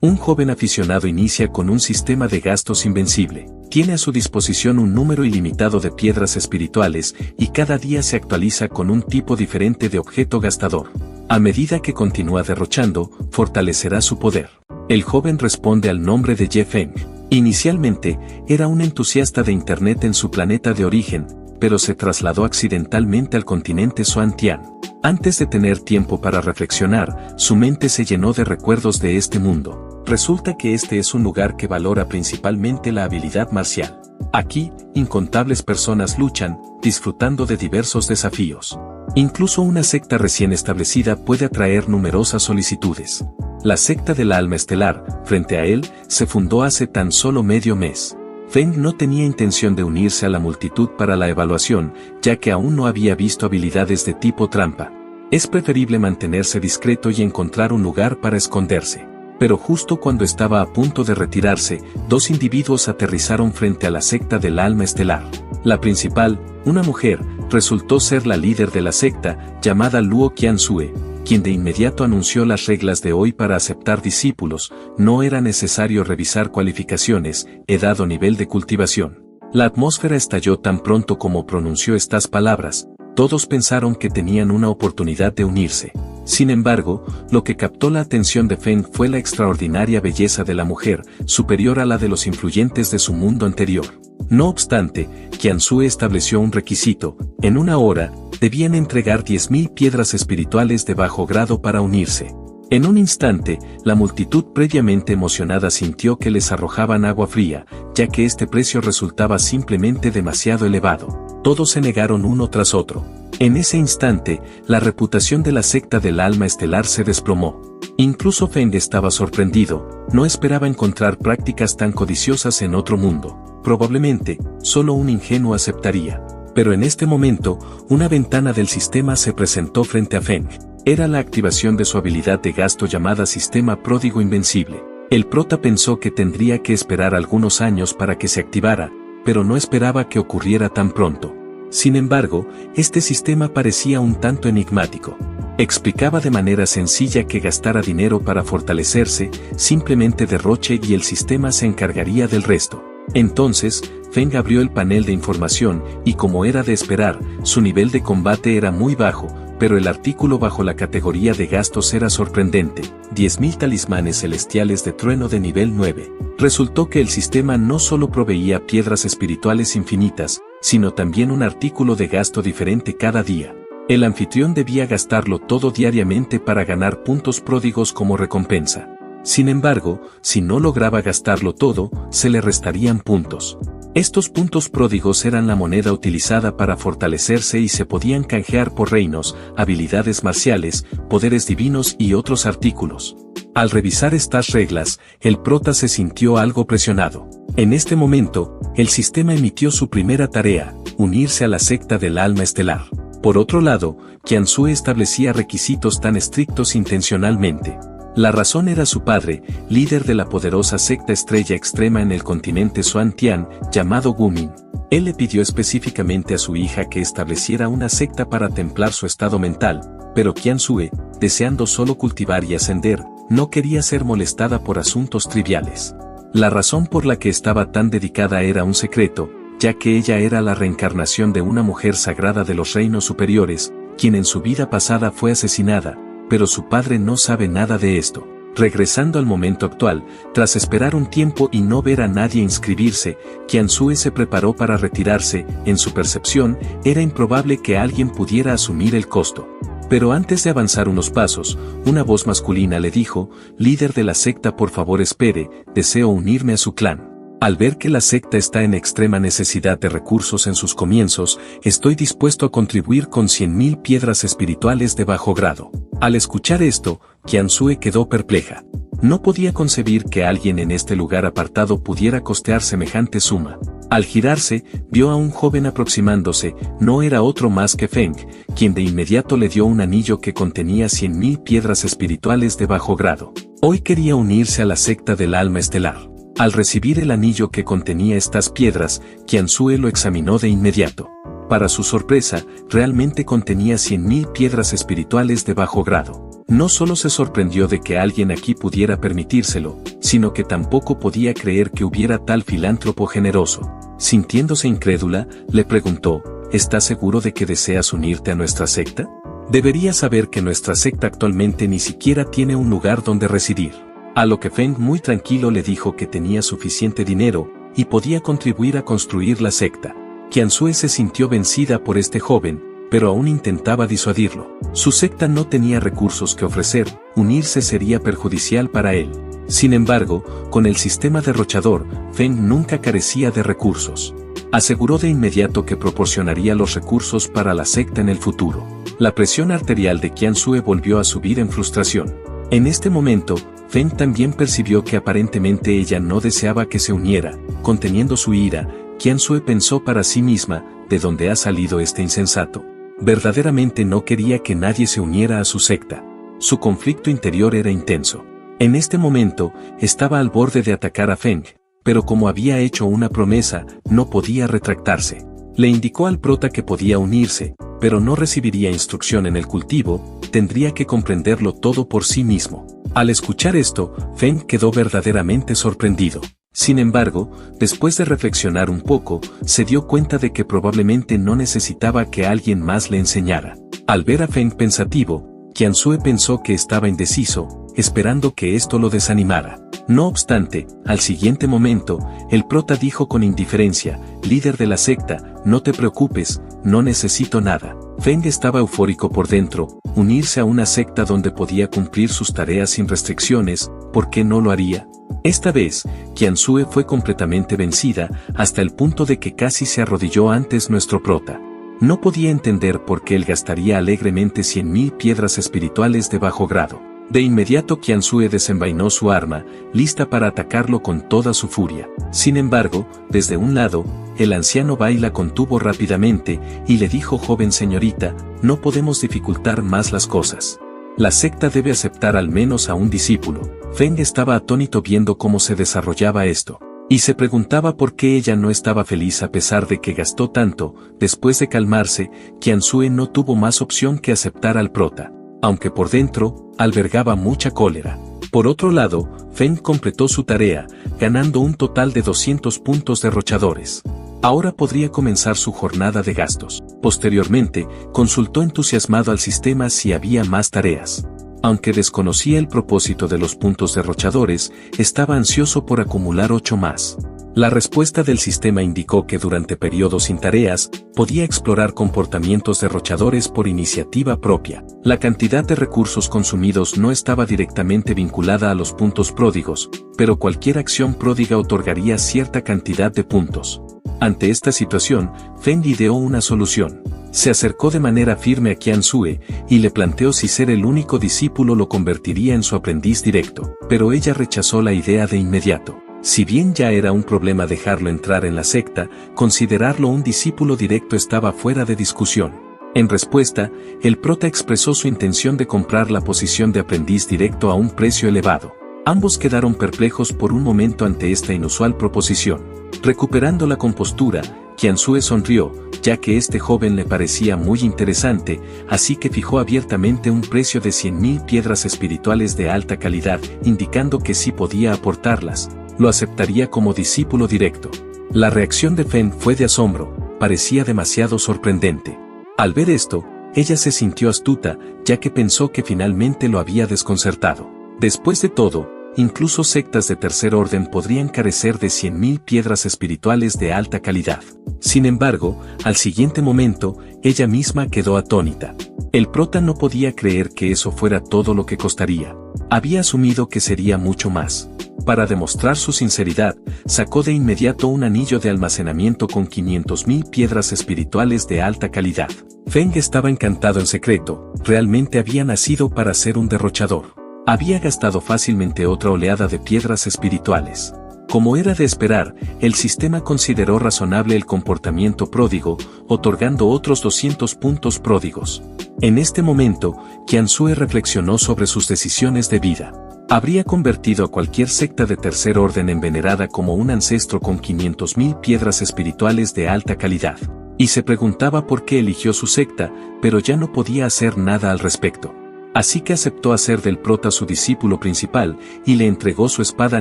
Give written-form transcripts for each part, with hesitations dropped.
Un joven aficionado inicia con un sistema de gastos invencible. Tiene a su disposición un número ilimitado de piedras espirituales y cada día se actualiza con un tipo diferente de objeto gastador. A medida que continúa derrochando, fortalecerá su poder. El joven responde al nombre de Ye Feng. Inicialmente, era un entusiasta de Internet en su planeta de origen, pero se trasladó accidentalmente al continente Xuantian. Antes de tener tiempo para reflexionar, su mente se llenó de recuerdos de este mundo. Resulta que este es un lugar que valora principalmente la habilidad marcial. Aquí, incontables personas luchan, disfrutando de diversos desafíos. Incluso una secta recién establecida puede atraer numerosas solicitudes. La secta del alma estelar, frente a él, se fundó hace tan solo medio mes. Feng no tenía intención de unirse a la multitud para la evaluación, ya que aún no había visto habilidades de tipo trampa. Es preferible mantenerse discreto y encontrar un lugar para esconderse. Pero justo cuando estaba a punto de retirarse, dos individuos aterrizaron frente a la secta del alma estelar. La principal, una mujer, resultó ser la líder de la secta, llamada Luo Qianxue, quien de inmediato anunció las reglas de hoy para aceptar discípulos. No era necesario revisar cualificaciones, edad o nivel de cultivación. La atmósfera estalló tan pronto como pronunció estas palabras. Todos pensaron que tenían una oportunidad de unirse. Sin embargo, lo que captó la atención de Feng fue la extraordinaria belleza de la mujer, superior a la de los influyentes de su mundo anterior. No obstante, Qianxue estableció un requisito: en una hora, debían entregar 10.000 piedras espirituales de bajo grado para unirse. En un instante, la multitud previamente emocionada sintió que les arrojaban agua fría, ya que este precio resultaba simplemente demasiado elevado. Todos se negaron uno tras otro. En ese instante, la reputación de la secta del alma estelar se desplomó. Incluso Feng estaba sorprendido, no esperaba encontrar prácticas tan codiciosas en otro mundo. Probablemente, solo un ingenuo aceptaría. Pero en este momento, una ventana del sistema se presentó frente a Feng. Era la activación de su habilidad de gasto llamada Sistema Pródigo Invencible. El prota pensó que tendría que esperar algunos años para que se activara, pero no esperaba que ocurriera tan pronto. Sin embargo, este sistema parecía un tanto enigmático. Explicaba de manera sencilla que gastara dinero para fortalecerse, simplemente derroche y el sistema se encargaría del resto. Entonces, Feng abrió el panel de información y, como era de esperar, su nivel de combate era muy bajo, pero el artículo bajo la categoría de gastos era sorprendente: 10.000 talismanes celestiales de trueno de nivel 9. Resultó que el sistema no solo proveía piedras espirituales infinitas, sino también un artículo de gasto diferente cada día. El anfitrión debía gastarlo todo diariamente para ganar puntos pródigos como recompensa. Sin embargo, si no lograba gastarlo todo, se le restarían puntos. Estos puntos pródigos eran la moneda utilizada para fortalecerse y se podían canjear por reinos, habilidades marciales, poderes divinos y otros artículos. Al revisar estas reglas, el prota se sintió algo presionado. En este momento, el sistema emitió su primera tarea: unirse a la secta del alma estelar. Por otro lado, Qianxue establecía requisitos tan estrictos intencionalmente. La razón era su padre, líder de la poderosa secta Estrella Extrema en el continente Xuantian, llamado Gumin. Él le pidió específicamente a su hija que estableciera una secta para templar su estado mental, pero Qianxue, deseando solo cultivar y ascender, no quería ser molestada por asuntos triviales. La razón por la que estaba tan dedicada era un secreto, ya que ella era la reencarnación de una mujer sagrada de los reinos superiores, quien en su vida pasada fue asesinada, pero su padre no sabe nada de esto. Regresando al momento actual, tras esperar un tiempo y no ver a nadie inscribirse, Qianxue se preparó para retirarse. En su percepción, era improbable que alguien pudiera asumir el costo. Pero antes de avanzar unos pasos, una voz masculina le dijo: líder de la secta, por favor espere, deseo unirme a su clan. Al ver que la secta está en extrema necesidad de recursos en sus comienzos, estoy dispuesto a contribuir con 100.000 piedras espirituales de bajo grado. Al escuchar esto, Qianxue quedó perpleja. No podía concebir que alguien en este lugar apartado pudiera costear semejante suma. Al girarse, vio a un joven aproximándose. No era otro más que Feng, quien de inmediato le dio un anillo que contenía 100.000 piedras espirituales de bajo grado. Hoy quería unirse a la secta del alma estelar. Al recibir el anillo que contenía estas piedras, Qianxue lo examinó de inmediato. Para su sorpresa, realmente contenía 100.000 piedras espirituales de bajo grado. No solo se sorprendió de que alguien aquí pudiera permitírselo, sino que tampoco podía creer que hubiera tal filántropo generoso. Sintiéndose incrédula, le preguntó, ¿estás seguro de que deseas unirte a nuestra secta? Deberías saber que nuestra secta actualmente ni siquiera tiene un lugar donde residir. A lo que Feng muy tranquilo le dijo que tenía suficiente dinero y podía contribuir a construir la secta. Qianzhue se sintió vencida por este joven, pero aún intentaba disuadirlo. Su secta no tenía recursos que ofrecer, unirse sería perjudicial para él. Sin embargo, con el sistema derrochador, Feng nunca carecía de recursos. Aseguró de inmediato que proporcionaría los recursos para la secta en el futuro. La presión arterial de Qianzhue volvió a subir en frustración. En este momento, Feng también percibió que aparentemente ella no deseaba que se uniera. Conteniendo su ira, Qianzhue pensó para sí misma, ¿de dónde ha salido este insensato? Verdaderamente no quería que nadie se uniera a su secta. Su conflicto interior era intenso. En este momento, estaba al borde de atacar a Feng, pero como había hecho una promesa, no podía retractarse. Le indicó al prota que podía unirse, pero no recibiría instrucción en el cultivo, tendría que comprenderlo todo por sí mismo. Al escuchar esto, Feng quedó verdaderamente sorprendido. Sin embargo, después de reflexionar un poco, se dio cuenta de que probablemente no necesitaba que alguien más le enseñara. Al ver a Feng pensativo, Qianzhue pensó que estaba indeciso, esperando que esto lo desanimara. No obstante, al siguiente momento, el prota dijo con indiferencia, líder de la secta, no te preocupes, no necesito nada. Feng estaba eufórico por dentro, unirse a una secta donde podía cumplir sus tareas sin restricciones, ¿por qué no lo haría? Esta vez, Qianzhue fue completamente vencida, hasta el punto de que casi se arrodilló antes nuestro prota. No podía entender por qué él gastaría alegremente 100.000 piedras espirituales de bajo grado. De inmediato Qianzhue desenvainó su arma, lista para atacarlo con toda su furia. Sin embargo, desde un lado, el anciano Bai la contuvo rápidamente, y le dijo: joven señorita, no podemos dificultar más las cosas. La secta debe aceptar al menos a un discípulo. Feng estaba atónito viendo cómo se desarrollaba esto, y se preguntaba por qué ella no estaba feliz a pesar de que gastó tanto. Después de calmarse, Qianzhue no tuvo más opción que aceptar al prota, aunque por dentro, albergaba mucha cólera. Por otro lado, Feng completó su tarea, ganando un total de 200 puntos derrochadores. Ahora podría comenzar su jornada de gastos. Posteriormente, consultó entusiasmado al sistema si había más tareas. Aunque desconocía el propósito de los puntos derrochadores, estaba ansioso por acumular 8 más. La respuesta del sistema indicó que durante periodos sin tareas, podía explorar comportamientos derrochadores por iniciativa propia. La cantidad de recursos consumidos no estaba directamente vinculada a los puntos pródigos, pero cualquier acción pródiga otorgaría cierta cantidad de puntos. Ante esta situación, Feng ideó una solución. Se acercó de manera firme a Qianzhue y le planteó si ser el único discípulo lo convertiría en su aprendiz directo, pero ella rechazó la idea de inmediato. Si bien ya era un problema dejarlo entrar en la secta, considerarlo un discípulo directo estaba fuera de discusión. En respuesta, el prota expresó su intención de comprar la posición de aprendiz directo a un precio elevado. Ambos quedaron perplejos por un momento ante esta inusual proposición. Recuperando la compostura, Qianzhue sonrió, ya que este joven le parecía muy interesante, así que fijó abiertamente un precio de 100.000 piedras espirituales de alta calidad, indicando que si podía aportarlas, lo aceptaría como discípulo directo. La reacción de Feng fue de asombro, parecía demasiado sorprendente. Al ver esto, ella se sintió astuta, ya que pensó que finalmente lo había desconcertado. Después de todo, incluso sectas de tercer orden podrían carecer de 100.000 piedras espirituales de alta calidad. Sin embargo, al siguiente momento, ella misma quedó atónita. El prota no podía creer que eso fuera todo lo que costaría. Había asumido que sería mucho más. Para demostrar su sinceridad, sacó de inmediato un anillo de almacenamiento con 500.000 piedras espirituales de alta calidad. Feng estaba encantado en secreto, realmente había nacido para ser un derrochador. Había gastado fácilmente otra oleada de piedras espirituales. Como era de esperar, el sistema consideró razonable el comportamiento pródigo, otorgando otros 200 puntos pródigos. En este momento, Qianzhue reflexionó sobre sus decisiones de vida. Habría convertido a cualquier secta de tercer orden en venerada como un ancestro con 500.000 piedras espirituales de alta calidad. Y se preguntaba por qué eligió su secta, pero ya no podía hacer nada al respecto. Así que aceptó hacer del prota su discípulo principal y le entregó su espada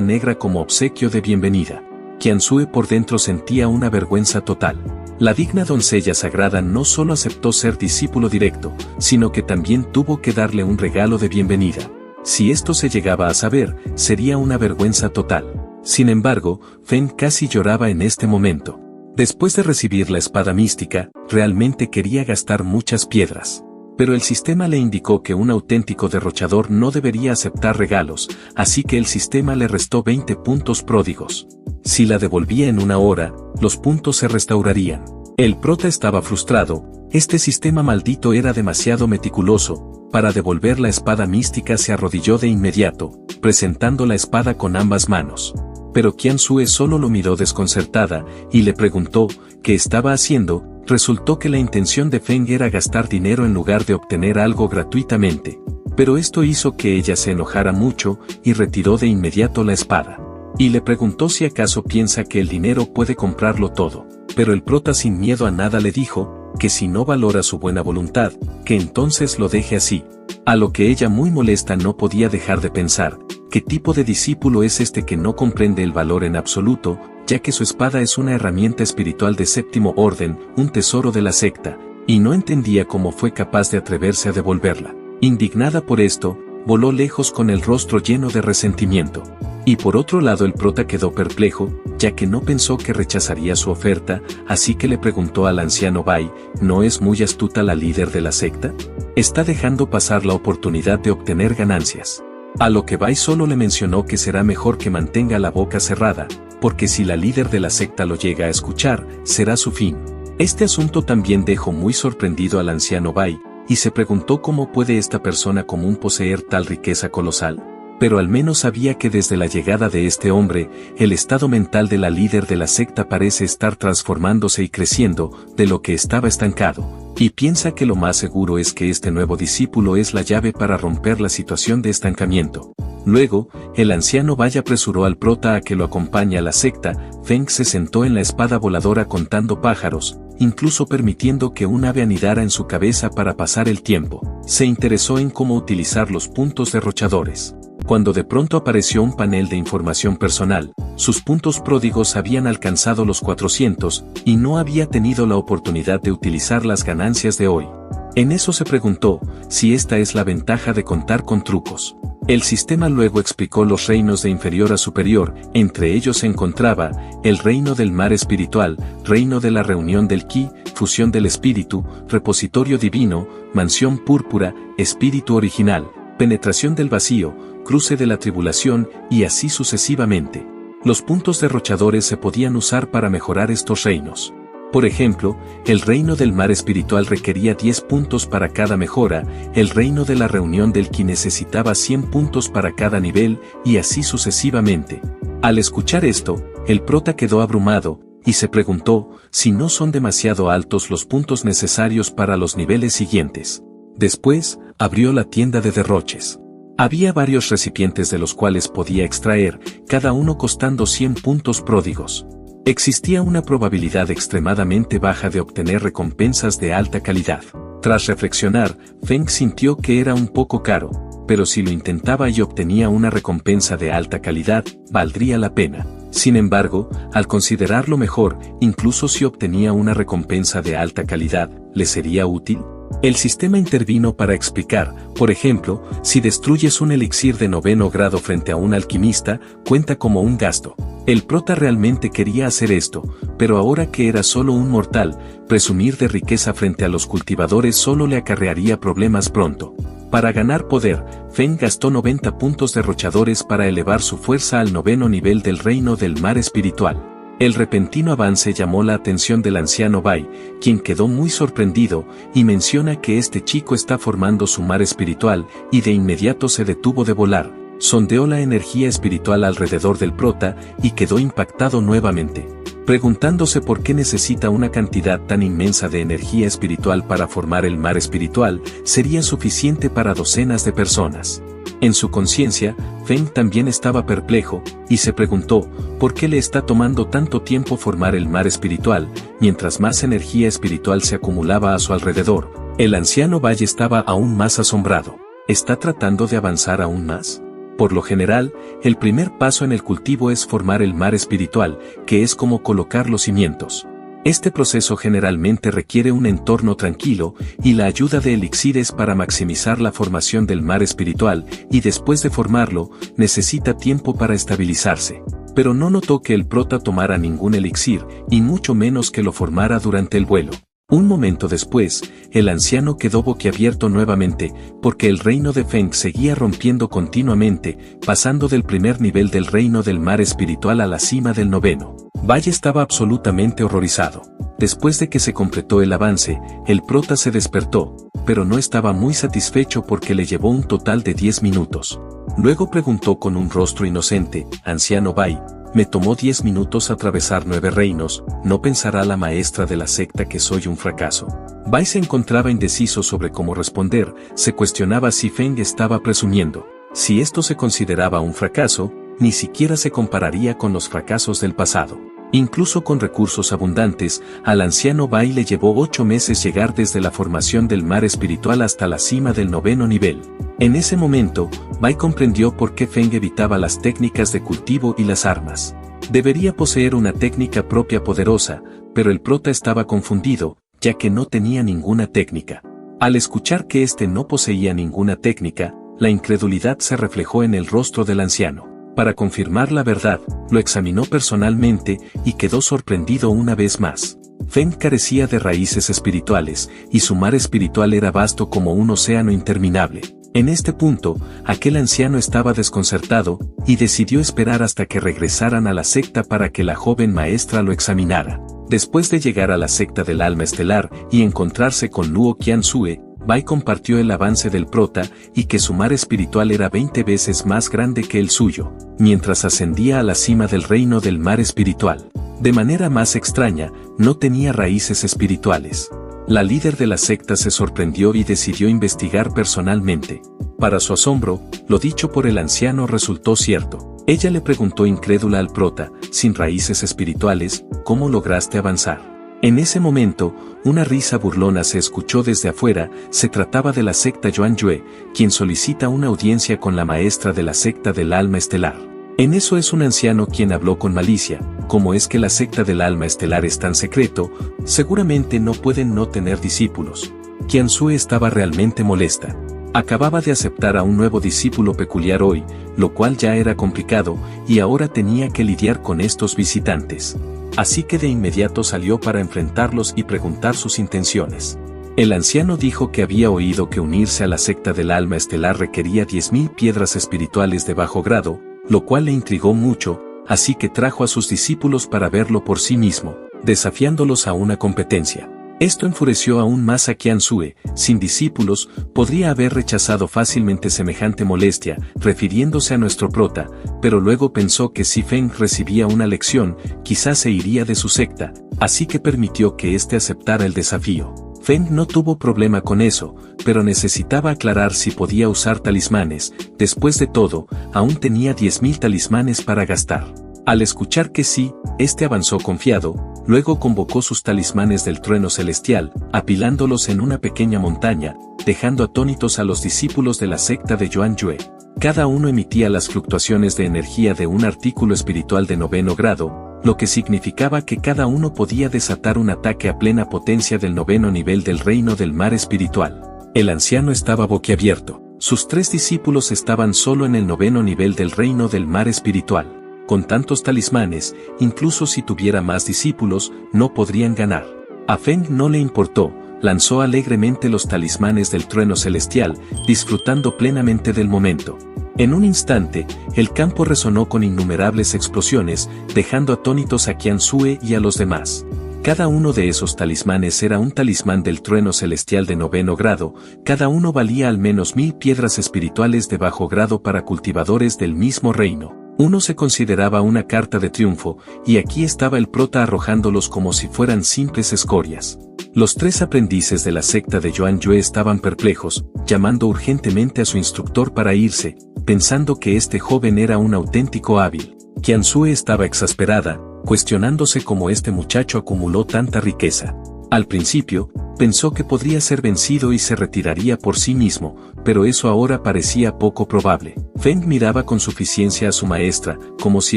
negra como obsequio de bienvenida. Qianzhue por dentro sentía una vergüenza total. La digna doncella sagrada no solo aceptó ser discípulo directo, sino que también tuvo que darle un regalo de bienvenida. Si esto se llegaba a saber, sería una vergüenza total. Sin embargo, Feng casi lloraba en este momento. Después de recibir la espada mística, realmente quería gastar muchas piedras. Pero el sistema le indicó que un auténtico derrochador no debería aceptar regalos, así que el sistema le restó 20 puntos pródigos. Si la devolvía en una hora, los puntos se restaurarían. El prota estaba frustrado, este sistema maldito era demasiado meticuloso. Para devolver la espada mística se arrodilló de inmediato, presentando la espada con ambas manos. Pero Qianzhue solo lo miró desconcertada, y le preguntó, ¿qué estaba haciendo? Resultó que la intención de Feng era gastar dinero en lugar de obtener algo gratuitamente. Pero esto hizo que ella se enojara mucho, y retiró de inmediato la espada. Y le preguntó si acaso piensa que el dinero puede comprarlo todo. Pero el prota sin miedo a nada le dijo, que si no valora su buena voluntad, que entonces lo deje así. A lo que ella muy molesta no podía dejar de pensar, ¿qué tipo de discípulo es este que no comprende el valor en absoluto, ya que su espada es una herramienta espiritual de séptimo orden, un tesoro de la secta, y no entendía cómo fue capaz de atreverse a devolverla? Indignada por esto, voló lejos con el rostro lleno de resentimiento. Y por otro lado el prota quedó perplejo, ya que no pensó que rechazaría su oferta, así que le preguntó al anciano Bai, ¿no es muy astuta la líder de la secta? Está dejando pasar la oportunidad de obtener ganancias. A lo que Bai solo le mencionó que será mejor que mantenga la boca cerrada, porque si la líder de la secta lo llega a escuchar, será su fin. Este asunto también dejó muy sorprendido al anciano Bai, y se preguntó cómo puede esta persona común poseer tal riqueza colosal. Pero al menos sabía que desde la llegada de este hombre, el estado mental de la líder de la secta parece estar transformándose y creciendo, de lo que estaba estancado, y piensa que lo más seguro es que este nuevo discípulo es la llave para romper la situación de estancamiento. Luego, el anciano Bai apresuró al prota a que lo acompañe a la secta. Feng se sentó en la espada voladora contando pájaros, incluso permitiendo que un ave anidara en su cabeza para pasar el tiempo. Se interesó en cómo utilizar los puntos derrochadores. Cuando de pronto apareció un panel de información personal, sus puntos pródigos habían alcanzado los 400, y no había tenido la oportunidad de utilizar las ganancias de hoy. En eso se preguntó, si esta es la ventaja de contar con trucos. El sistema luego explicó los reinos de inferior a superior, entre ellos se encontraba, el reino del mar espiritual, reino de la reunión del Qi, fusión del espíritu, repositorio divino, mansión púrpura, espíritu original, penetración del vacío, cruce de la tribulación, y así sucesivamente. Los puntos derrochadores se podían usar para mejorar estos reinos. Por ejemplo, el reino del mar espiritual requería 10 puntos para cada mejora, el reino de la reunión del Qi necesitaba 100 puntos para cada nivel, y así sucesivamente. Al escuchar esto, el prota quedó abrumado, y se preguntó, si no son demasiado altos los puntos necesarios para los niveles siguientes. Después, abrió la tienda de derroches. Había varios recipientes de los cuales podía extraer, cada uno costando 100 puntos pródigos. Existía una probabilidad extremadamente baja de obtener recompensas de alta calidad. Tras reflexionar, Feng sintió que era un poco caro, pero si lo intentaba y obtenía una recompensa de alta calidad, valdría la pena. Sin embargo, al considerarlo mejor, incluso si obtenía una recompensa de alta calidad, ¿le sería útil? El sistema intervino para explicar, por ejemplo, si destruyes un elixir de 9º grado frente a un alquimista, cuenta como un gasto. El prota realmente quería hacer esto, pero ahora que era solo un mortal, presumir de riqueza frente a los cultivadores solo le acarrearía problemas pronto. Para ganar poder, Feng gastó 90 puntos derrochadores para elevar su fuerza al 9º nivel del reino del mar espiritual. El repentino avance llamó la atención del anciano Bai, quien quedó muy sorprendido, y menciona que este chico está formando su mar espiritual, y de inmediato se detuvo de volar, sondeó la energía espiritual alrededor del prota, y quedó impactado nuevamente, preguntándose por qué necesita una cantidad tan inmensa de energía espiritual para formar el mar espiritual, sería suficiente para docenas de personas. En su conciencia, Feng también estaba perplejo, y se preguntó, ¿por qué le está tomando tanto tiempo formar el mar espiritual? Mientras más energía espiritual se acumulaba a su alrededor, el anciano Bai estaba aún más asombrado. ¿Está tratando de avanzar aún más? Por lo general, el primer paso en el cultivo es formar el mar espiritual, que es como colocar los cimientos. Este proceso generalmente requiere un entorno tranquilo y la ayuda de elixires para maximizar la formación del mar espiritual, y después de formarlo, necesita tiempo para estabilizarse. Pero no notó que el prota tomara ningún elixir, y mucho menos que lo formara durante el vuelo. Un momento después, el anciano quedó boquiabierto nuevamente, porque el reino de Feng seguía rompiendo continuamente, pasando del primer nivel del reino del mar espiritual a la cima del noveno. Bai estaba absolutamente horrorizado. Después de que se completó el avance, el prota se despertó, pero no estaba muy satisfecho porque le llevó un total de 10 minutos. Luego preguntó con un rostro inocente: «Anciano Bai, me tomó 10 minutos atravesar 9 reinos, ¿no pensará la maestra de la secta que soy un fracaso?» Bai se encontraba indeciso sobre cómo responder, se cuestionaba si Feng estaba presumiendo. Si esto se consideraba un fracaso, ni siquiera se compararía con los fracasos del pasado. Incluso con recursos abundantes, al anciano Bai le llevó 8 meses llegar desde la formación del mar espiritual hasta la cima del noveno nivel. En ese momento, Bai comprendió por qué Feng evitaba las técnicas de cultivo y las armas. Debería poseer una técnica propia poderosa, pero el prota estaba confundido, ya que no tenía ninguna técnica. Al escuchar que éste no poseía ninguna técnica, la incredulidad se reflejó en el rostro del anciano. Para confirmar la verdad, lo examinó personalmente y quedó sorprendido una vez más. Feng carecía de raíces espirituales, y su mar espiritual era vasto como un océano interminable. En este punto, aquel anciano estaba desconcertado, y decidió esperar hasta que regresaran a la secta para que la joven maestra lo examinara. Después de llegar a la secta del alma estelar y encontrarse con Luo Qiansue, Bai compartió el avance del prota y que su mar espiritual era 20 veces más grande que el suyo, mientras ascendía a la cima del reino del mar espiritual. De manera más extraña, no tenía raíces espirituales. La líder de la secta se sorprendió y decidió investigar personalmente. Para su asombro, lo dicho por el anciano resultó cierto. Ella le preguntó incrédula al prota: «Sin raíces espirituales, ¿cómo lograste avanzar?». En ese momento, una risa burlona se escuchó desde afuera. Se trataba de la secta Yuanyue, quien solicita una audiencia con la maestra de la secta del alma estelar. En eso es un anciano quien habló con malicia: «¿Cómo es que la secta del alma estelar es tan secreto? Seguramente no pueden no tener discípulos». Qiansue estaba realmente molesta. Acababa de aceptar a un nuevo discípulo peculiar hoy, lo cual ya era complicado, y ahora tenía que lidiar con estos visitantes. Así que de inmediato salió para enfrentarlos y preguntar sus intenciones. El anciano dijo que había oído que unirse a la secta del alma estelar requería 10.000 piedras espirituales de bajo grado, lo cual le intrigó mucho, así que trajo a sus discípulos para verlo por sí mismo, desafiándolos a una competencia. Esto enfureció aún más a Qiansue. Sin discípulos, podría haber rechazado fácilmente semejante molestia, refiriéndose a nuestro prota, pero luego pensó que si Feng recibía una lección, quizás se iría de su secta, así que permitió que éste aceptara el desafío. Feng no tuvo problema con eso, pero necesitaba aclarar si podía usar talismanes. Después de todo, aún tenía 10.000 talismanes para gastar. Al escuchar que sí, este avanzó confiado. Luego convocó sus talismanes del trueno celestial, apilándolos en una pequeña montaña, dejando atónitos a los discípulos de la secta de Yuanyue. Cada uno emitía las fluctuaciones de energía de un artículo espiritual de noveno grado, lo que significaba que cada uno podía desatar un ataque a plena potencia del noveno nivel del reino del mar espiritual. El anciano estaba boquiabierto. Sus 3 discípulos estaban solo en el noveno nivel del reino del mar espiritual. Con tantos talismanes, incluso si tuviera más discípulos, no podrían ganar. A Feng no le importó, lanzó alegremente los talismanes del trueno celestial, disfrutando plenamente del momento. En un instante, el campo resonó con innumerables explosiones, dejando atónitos a Qiansue y a los demás. Cada uno de esos talismanes era un talismán del trueno celestial de noveno grado, cada uno valía al menos 1000 piedras espirituales de bajo grado para cultivadores del mismo reino. Uno se consideraba una carta de triunfo, y aquí estaba el prota arrojándolos como si fueran simples escorias. Los 3 aprendices de la secta de Yuanyue estaban perplejos, llamando urgentemente a su instructor para irse, pensando que este joven era un auténtico hábil. Qiansue estaba exasperada, cuestionándose cómo este muchacho acumuló tanta riqueza. Al principio, pensó que podría ser vencido y se retiraría por sí mismo, pero eso ahora parecía poco probable. Feng miraba con suficiencia a su maestra, como si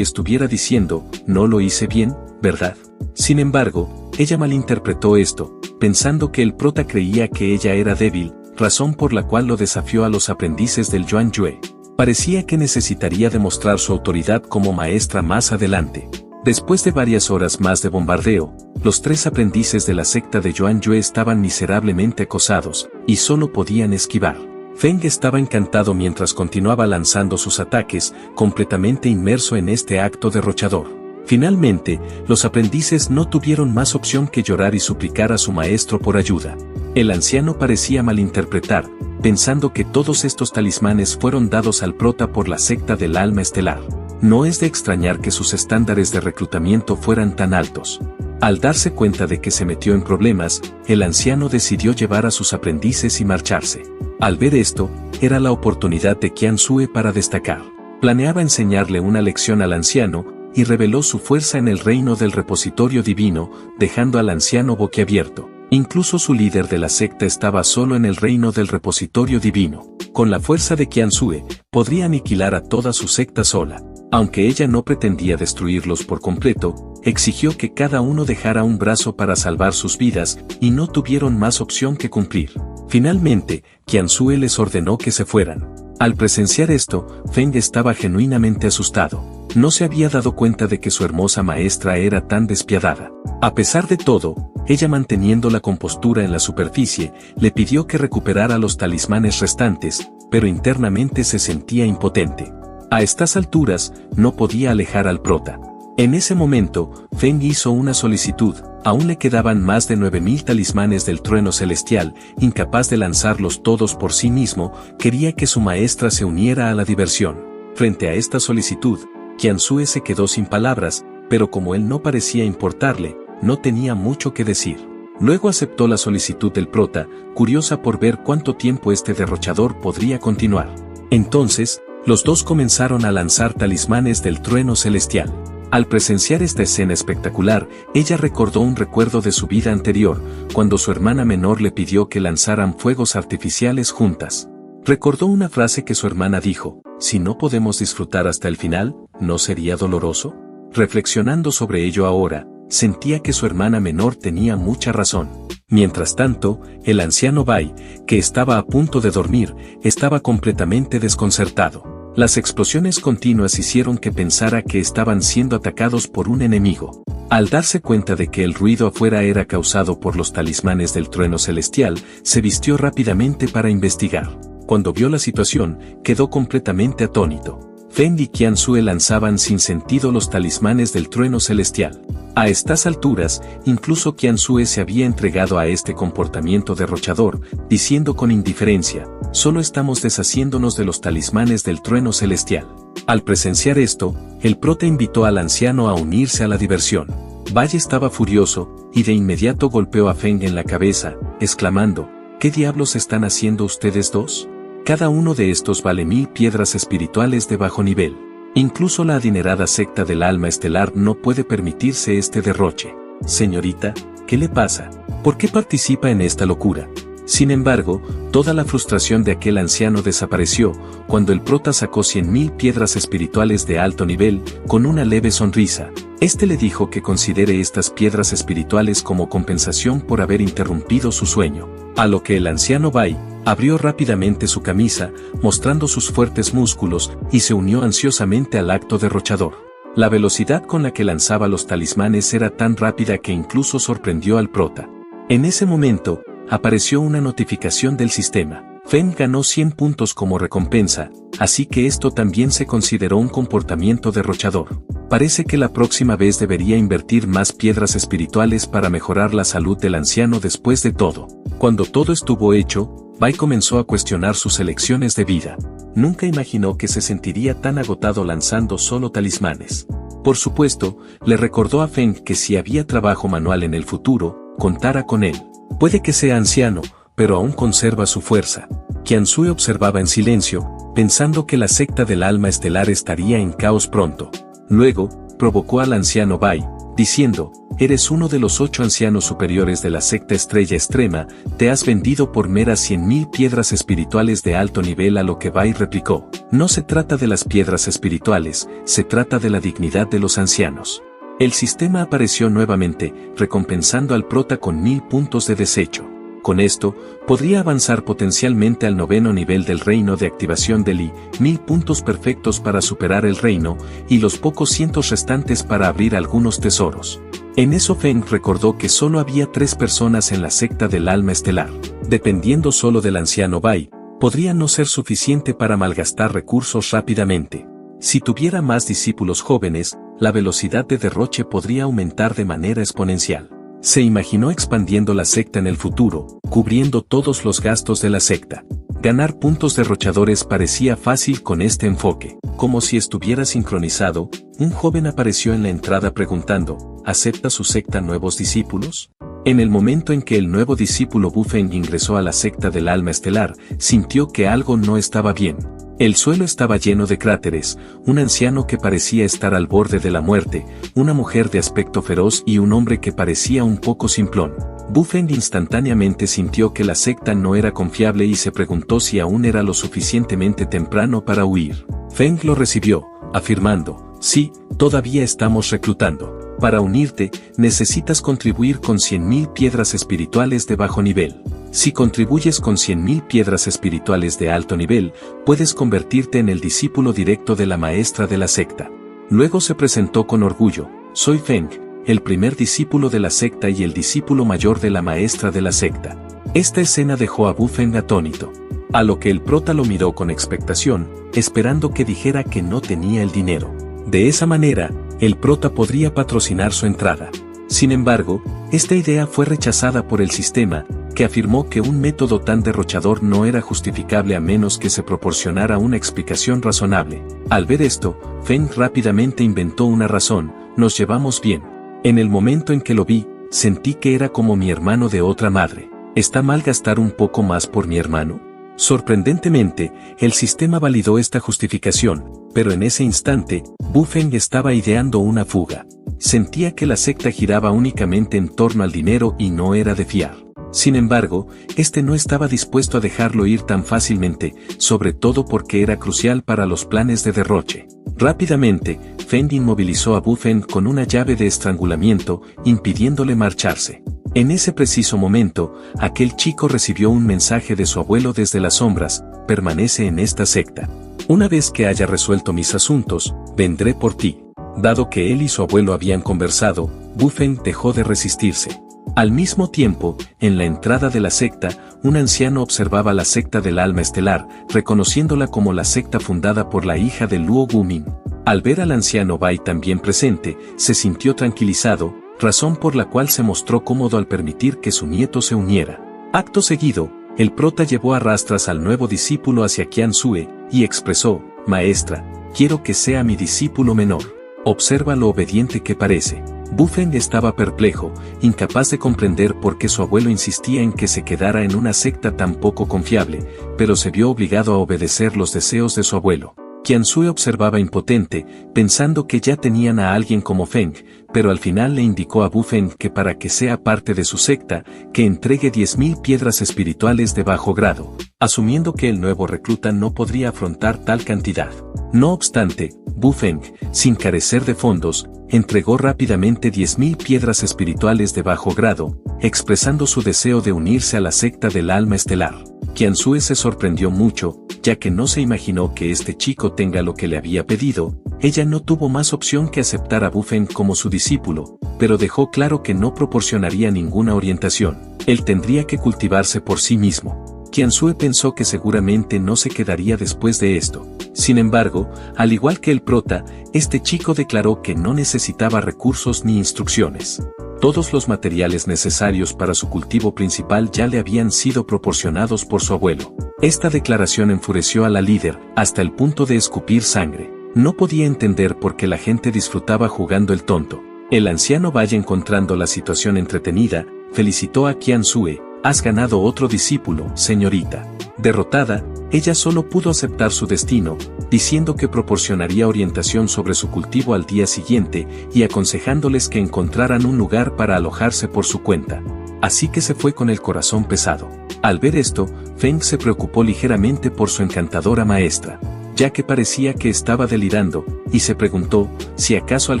estuviera diciendo, no lo hice bien, ¿verdad? Sin embargo, ella malinterpretó esto, pensando que el prota creía que ella era débil, razón por la cual lo desafió a los aprendices del Yuan Yue. Parecía que necesitaría demostrar su autoridad como maestra más adelante. Después de varias horas más de bombardeo, los 3 aprendices de la secta de Yuan Yue estaban miserablemente acosados, y solo podían esquivar. Feng estaba encantado mientras continuaba lanzando sus ataques, completamente inmerso en este acto derrochador. Finalmente, los aprendices no tuvieron más opción que llorar y suplicar a su maestro por ayuda. El anciano parecía malinterpretar, pensando que todos estos talismanes fueron dados al prota por la secta del alma estelar. No es de extrañar que sus estándares de reclutamiento fueran tan altos. Al darse cuenta de que se metió en problemas, el anciano decidió llevar a sus aprendices y marcharse. Al ver esto, era la oportunidad de Qian Sue para destacar. Planeaba enseñarle una lección al anciano, y reveló su fuerza en el reino del repositorio divino, dejando al anciano boquiabierto. Incluso su líder de la secta estaba solo en el reino del repositorio divino. Con la fuerza de Qian Sue, podría aniquilar a toda su secta sola. Aunque ella no pretendía destruirlos por completo, exigió que cada uno dejara un brazo para salvar sus vidas, y no tuvieron más opción que cumplir. Finalmente, Qian Sue les ordenó que se fueran. Al presenciar esto, Feng estaba genuinamente asustado. No se había dado cuenta de que su hermosa maestra era tan despiadada. A pesar de todo, ella manteniendo la compostura en la superficie, le pidió que recuperara los talismanes restantes, pero internamente se sentía impotente. A estas alturas, no podía alejar al prota. En ese momento, Feng hizo una solicitud. Aún le quedaban más de 9000 talismanes del trueno celestial, incapaz de lanzarlos todos por sí mismo, quería que su maestra se uniera a la diversión. Frente a esta solicitud, Qian Sue se quedó sin palabras, pero como él no parecía importarle, no tenía mucho que decir. Luego aceptó la solicitud del prota, curiosa por ver cuánto tiempo este derrochador podría continuar. Entonces, los dos comenzaron a lanzar talismanes del trueno celestial. Al presenciar esta escena espectacular, ella recordó un recuerdo de su vida anterior, cuando su hermana menor le pidió que lanzaran fuegos artificiales juntas. Recordó una frase que su hermana dijo, si no podemos disfrutar hasta el final, ¿no sería doloroso? Reflexionando sobre ello ahora, sentía que su hermana menor tenía mucha razón. Mientras tanto, el anciano Bai, que estaba a punto de dormir, estaba completamente desconcertado. Las explosiones continuas hicieron que pensara que estaban siendo atacados por un enemigo. Al darse cuenta de que el ruido afuera era causado por los talismanes del trueno celestial, se vistió rápidamente para investigar. Cuando vio la situación, quedó completamente atónito. Feng y Qian Sue lanzaban sin sentido los talismanes del trueno celestial. A estas alturas, incluso Qian Sue se había entregado a este comportamiento derrochador, diciendo con indiferencia, solo estamos deshaciéndonos de los talismanes del trueno celestial. Al presenciar esto, el prota invitó al anciano a unirse a la diversión. Bai estaba furioso, y de inmediato golpeó a Feng en la cabeza, exclamando, ¿qué diablos están haciendo ustedes dos? Cada uno de estos vale 1000 piedras espirituales de bajo nivel. Incluso la adinerada secta del alma estelar no puede permitirse este derroche. Señorita, ¿qué le pasa? ¿Por qué participa en esta locura? Sin embargo, toda la frustración de aquel anciano desapareció, cuando el prota sacó 100.000 piedras espirituales de alto nivel, con una leve sonrisa. Este le dijo que considere estas piedras espirituales como compensación por haber interrumpido su sueño. A lo que el anciano Bai abrió rápidamente su camisa, mostrando sus fuertes músculos, y se unió ansiosamente al acto derrochador. La velocidad con la que lanzaba los talismanes era tan rápida que incluso sorprendió al prota. En ese momento, apareció una notificación del sistema. Feng ganó 100 puntos como recompensa, así que esto también se consideró un comportamiento derrochador. Parece que la próxima vez debería invertir más piedras espirituales para mejorar la salud del anciano después de todo. Cuando todo estuvo hecho, Bai comenzó a cuestionar sus elecciones de vida. Nunca imaginó que se sentiría tan agotado lanzando solo talismanes. Por supuesto, le recordó a Feng que si había trabajo manual en el futuro, contara con él. Puede que sea anciano, pero aún conserva su fuerza. Qian Sue observaba en silencio, pensando que la secta del alma estelar estaría en caos pronto. Luego, provocó al anciano Bai, diciendo, eres uno de los 8 ancianos superiores de la secta Estrella Extrema, te has vendido por meras 100.000 piedras espirituales de alto nivel, a lo que Bai replicó. No se trata de las piedras espirituales, se trata de la dignidad de los ancianos. El sistema apareció nuevamente, recompensando al prota con 1000 puntos de desecho. Con esto, podría avanzar potencialmente al 9º nivel del reino de activación de Li, 1000 puntos perfectos para superar el reino, y los pocos cientos restantes para abrir algunos tesoros. En eso Feng recordó que solo había 3 personas en la secta del alma estelar. Dependiendo solo del anciano Bai, podría no ser suficiente para malgastar recursos rápidamente. Si tuviera más discípulos jóvenes, la velocidad de derroche podría aumentar de manera exponencial. Se imaginó expandiendo la secta en el futuro, cubriendo todos los gastos de la secta. Ganar puntos derrochadores parecía fácil con este enfoque. Como si estuviera sincronizado, un joven apareció en la entrada preguntando, ¿acepta su secta nuevos discípulos? En el momento en que el nuevo discípulo Bu Feng ingresó a la secta del alma estelar, sintió que algo no estaba bien. El suelo estaba lleno de cráteres, un anciano que parecía estar al borde de la muerte, una mujer de aspecto feroz y un hombre que parecía un poco simplón. Bu Feng instantáneamente sintió que la secta no era confiable y se preguntó si aún era lo suficientemente temprano para huir. Feng lo recibió, afirmando, sí, todavía estamos reclutando. Para unirte, necesitas contribuir con 100.000 piedras espirituales de bajo nivel. Si contribuyes con 100.000 piedras espirituales de alto nivel, puedes convertirte en el discípulo directo de la maestra de la secta. Luego se presentó con orgullo, soy Feng, el primer discípulo de la secta y el discípulo mayor de la maestra de la secta. Esta escena dejó a Bu Feng atónito. A lo que el prota lo miró con expectación, esperando que dijera que no tenía el dinero. De esa manera, el prota podría patrocinar su entrada. Sin embargo, esta idea fue rechazada por el sistema, que afirmó que un método tan derrochador no era justificable a menos que se proporcionara una explicación razonable. Al ver esto, Feng rápidamente inventó una razón, nos llevamos bien. En el momento en que lo vi, sentí que era como mi hermano de otra madre. ¿Está mal gastar un poco más por mi hermano? Sorprendentemente, el sistema validó esta justificación, pero en ese instante, Bu Feng estaba ideando una fuga. Sentía que la secta giraba únicamente en torno al dinero y no era de fiar. Sin embargo, este no estaba dispuesto a dejarlo ir tan fácilmente, sobre todo porque era crucial para los planes de derroche. Rápidamente, Feng inmovilizó a Bu Feng con una llave de estrangulamiento, impidiéndole marcharse. En ese preciso momento, aquel chico recibió un mensaje de su abuelo desde las sombras, permanece en esta secta. Una vez que haya resuelto mis asuntos, vendré por ti. Dado que él y su abuelo habían conversado, Bu Feng dejó de resistirse. Al mismo tiempo, en la entrada de la secta, un anciano observaba la secta del alma estelar, reconociéndola como la secta fundada por la hija de Luo Gumin. Al ver al anciano Bai también presente, se sintió tranquilizado, razón por la cual se mostró cómodo al permitir que su nieto se uniera. Acto seguido, el prota llevó a rastras al nuevo discípulo hacia Qian Sue, y expresó, maestra, quiero que sea mi discípulo menor. Observa lo obediente que parece. Bu Feng estaba perplejo, incapaz de comprender por qué su abuelo insistía en que se quedara en una secta tan poco confiable, pero se vio obligado a obedecer los deseos de su abuelo. Qian Sue observaba impotente, pensando que ya tenían a alguien como Feng, pero al final le indicó a Bu Feng que para que sea parte de su secta, que entregue 10.000 piedras espirituales de bajo grado, asumiendo que el nuevo recluta no podría afrontar tal cantidad. No obstante, Bu Feng, sin carecer de fondos, entregó rápidamente 10.000 piedras espirituales de bajo grado, expresando su deseo de unirse a la secta del alma estelar. Qian Sue se sorprendió mucho, ya que no se imaginó que este chico tenga lo que le había pedido. Ella no tuvo más opción que aceptar a Bu Feng como su discípulo, pero dejó claro que no proporcionaría ninguna orientación. Él tendría que cultivarse por sí mismo. Qian Sue pensó que seguramente no se quedaría después de esto. Sin embargo, al igual que el prota, este chico declaró que no necesitaba recursos ni instrucciones. Todos los materiales necesarios para su cultivo principal ya le habían sido proporcionados por su abuelo. Esta declaración enfureció a la líder, hasta el punto de escupir sangre. No podía entender por qué la gente disfrutaba jugando el tonto. El anciano Bai, encontrando la situación entretenida, felicitó a Qian Sue, Has ganado otro discípulo, señorita. Derrotada, ella solo pudo aceptar su destino, diciendo que proporcionaría orientación sobre su cultivo al día siguiente y aconsejándoles que encontraran un lugar para alojarse por su cuenta. Así que se fue con el corazón pesado. Al ver esto, Feng se preocupó ligeramente por su encantadora maestra, ya que parecía que estaba delirando, y se preguntó si acaso al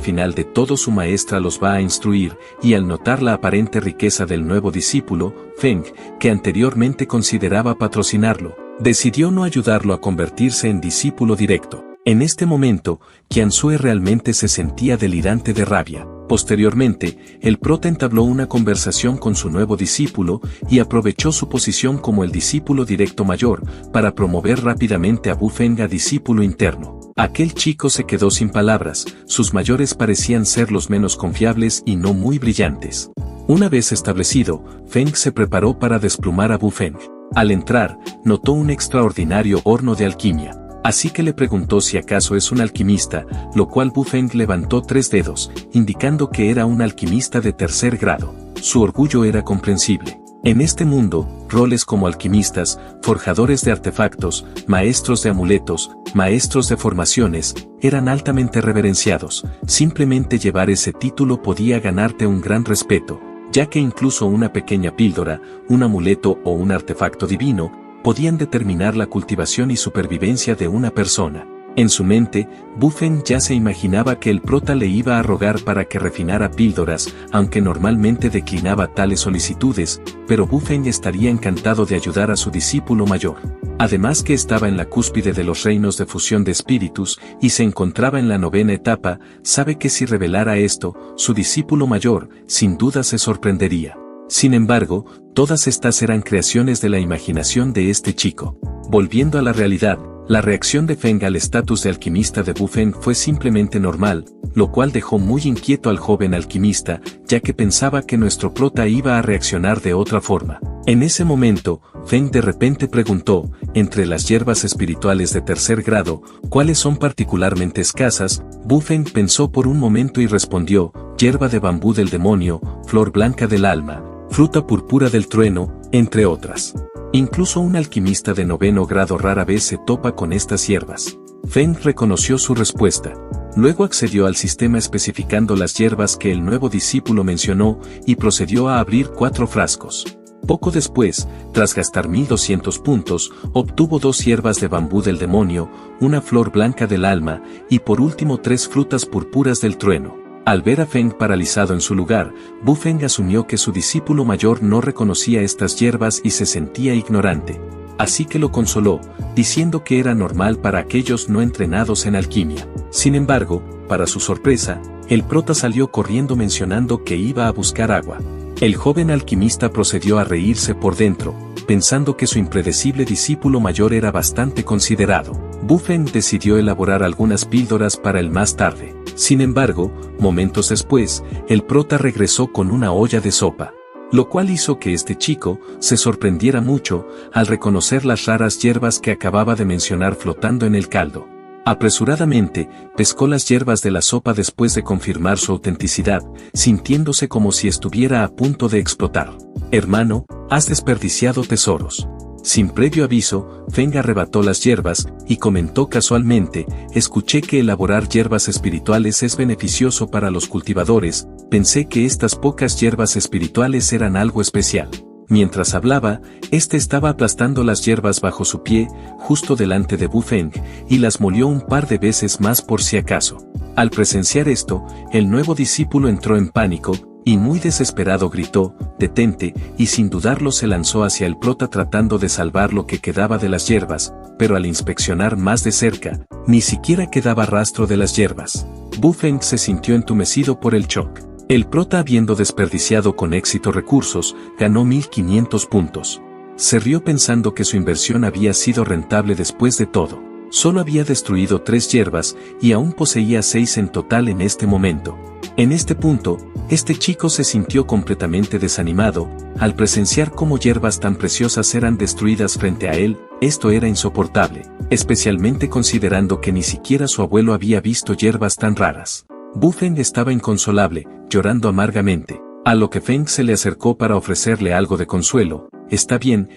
final de todo su maestra los va a instruir, y al notar la aparente riqueza del nuevo discípulo, Feng, que anteriormente consideraba patrocinarlo, decidió no ayudarlo a convertirse en discípulo directo. En este momento, Qianzhue realmente se sentía delirante de rabia. Posteriormente, el prota entabló una conversación con su nuevo discípulo y aprovechó su posición como el discípulo directo mayor para promover rápidamente a Bu Feng a discípulo interno. Aquel chico se quedó sin palabras, sus mayores parecían ser los menos confiables y no muy brillantes. Una vez establecido, Feng se preparó para desplumar a Bu Feng. Al entrar, notó un extraordinario horno de alquimia. Así que le preguntó si acaso es un alquimista, lo cual Bu Feng levantó 3 dedos, indicando que era un alquimista de tercer grado. Su orgullo era comprensible. En este mundo, roles como alquimistas, forjadores de artefactos, maestros de amuletos, maestros de formaciones, eran altamente reverenciados. Simplemente llevar ese título podía ganarte un gran respeto, ya que incluso una pequeña píldora, un amuleto o un artefacto divino, podían determinar la cultivación y supervivencia de una persona. En su mente, Bu Feng ya se imaginaba que el prota le iba a rogar para que refinara píldoras, aunque normalmente declinaba tales solicitudes, pero Bu Feng estaría encantado de ayudar a su discípulo mayor. Además que estaba en la cúspide de los reinos de fusión de espíritus y se encontraba en la 9ª etapa, sabe que si revelara esto, su discípulo mayor, sin duda se sorprendería. Sin embargo, todas estas eran creaciones de la imaginación de este chico. Volviendo a la realidad, la reacción de Feng al estatus de alquimista de Bu Feng fue simplemente normal, lo cual dejó muy inquieto al joven alquimista, ya que pensaba que nuestro prota iba a reaccionar de otra forma. En ese momento, Feng de repente preguntó, entre las hierbas espirituales de tercer grado, ¿cuáles son particularmente escasas? Bu Feng pensó por un momento y respondió, hierba de bambú del demonio, flor blanca del alma, fruta púrpura del trueno, entre otras. Incluso un alquimista de 9º grado rara vez se topa con estas hierbas. Feng reconoció su respuesta. Luego accedió al sistema especificando las hierbas que el nuevo discípulo mencionó y procedió a abrir 4 frascos. Poco después, tras gastar 1200 puntos, obtuvo 2 hierbas de bambú del demonio, una flor blanca del alma y por último 3 frutas púrpuras del trueno. Al ver a Feng paralizado en su lugar, Bu Feng asumió que su discípulo mayor no reconocía estas hierbas y se sentía ignorante. Así que lo consoló, diciendo que era normal para aquellos no entrenados en alquimia. Sin embargo, para su sorpresa, el prota salió corriendo mencionando que iba a buscar agua. El joven alquimista procedió a reírse por dentro, pensando que su impredecible discípulo mayor era bastante considerado. Bu Feng decidió elaborar algunas píldoras para el más tarde. Sin embargo, momentos después, el prota regresó con una olla de sopa, lo cual hizo que este chico se sorprendiera mucho al reconocer las raras hierbas que acababa de mencionar flotando en el caldo. Apresuradamente, pescó las hierbas de la sopa después de confirmar su autenticidad, sintiéndose como si estuviera a punto de explotar. Hermano, has desperdiciado tesoros. Sin previo aviso, Feng arrebató las hierbas, y comentó casualmente, escuché que elaborar hierbas espirituales es beneficioso para los cultivadores, pensé que estas pocas hierbas espirituales eran algo especial. Mientras hablaba, este estaba aplastando las hierbas bajo su pie, justo delante de Bu Feng, y las molió un par de veces más por si acaso. Al presenciar esto, el nuevo discípulo entró en pánico, y muy desesperado gritó, «detente», y sin dudarlo se lanzó hacia el prota tratando de salvar lo que quedaba de las hierbas, pero al inspeccionar más de cerca, ni siquiera quedaba rastro de las hierbas. Bu Feng se sintió entumecido por el shock. El prota, habiendo desperdiciado con éxito recursos, ganó 1500 puntos. Se rió pensando que su inversión había sido rentable después de todo. Solo había destruido 3 hierbas y aún poseía 6 en total en este momento. En este punto, este chico se sintió completamente desanimado, al presenciar cómo hierbas tan preciosas eran destruidas frente a él. Esto era insoportable, especialmente considerando que ni siquiera su abuelo había visto hierbas tan raras. Bu Feng estaba inconsolable, llorando amargamente, a lo que Feng se le acercó para ofrecerle algo de consuelo, está bien,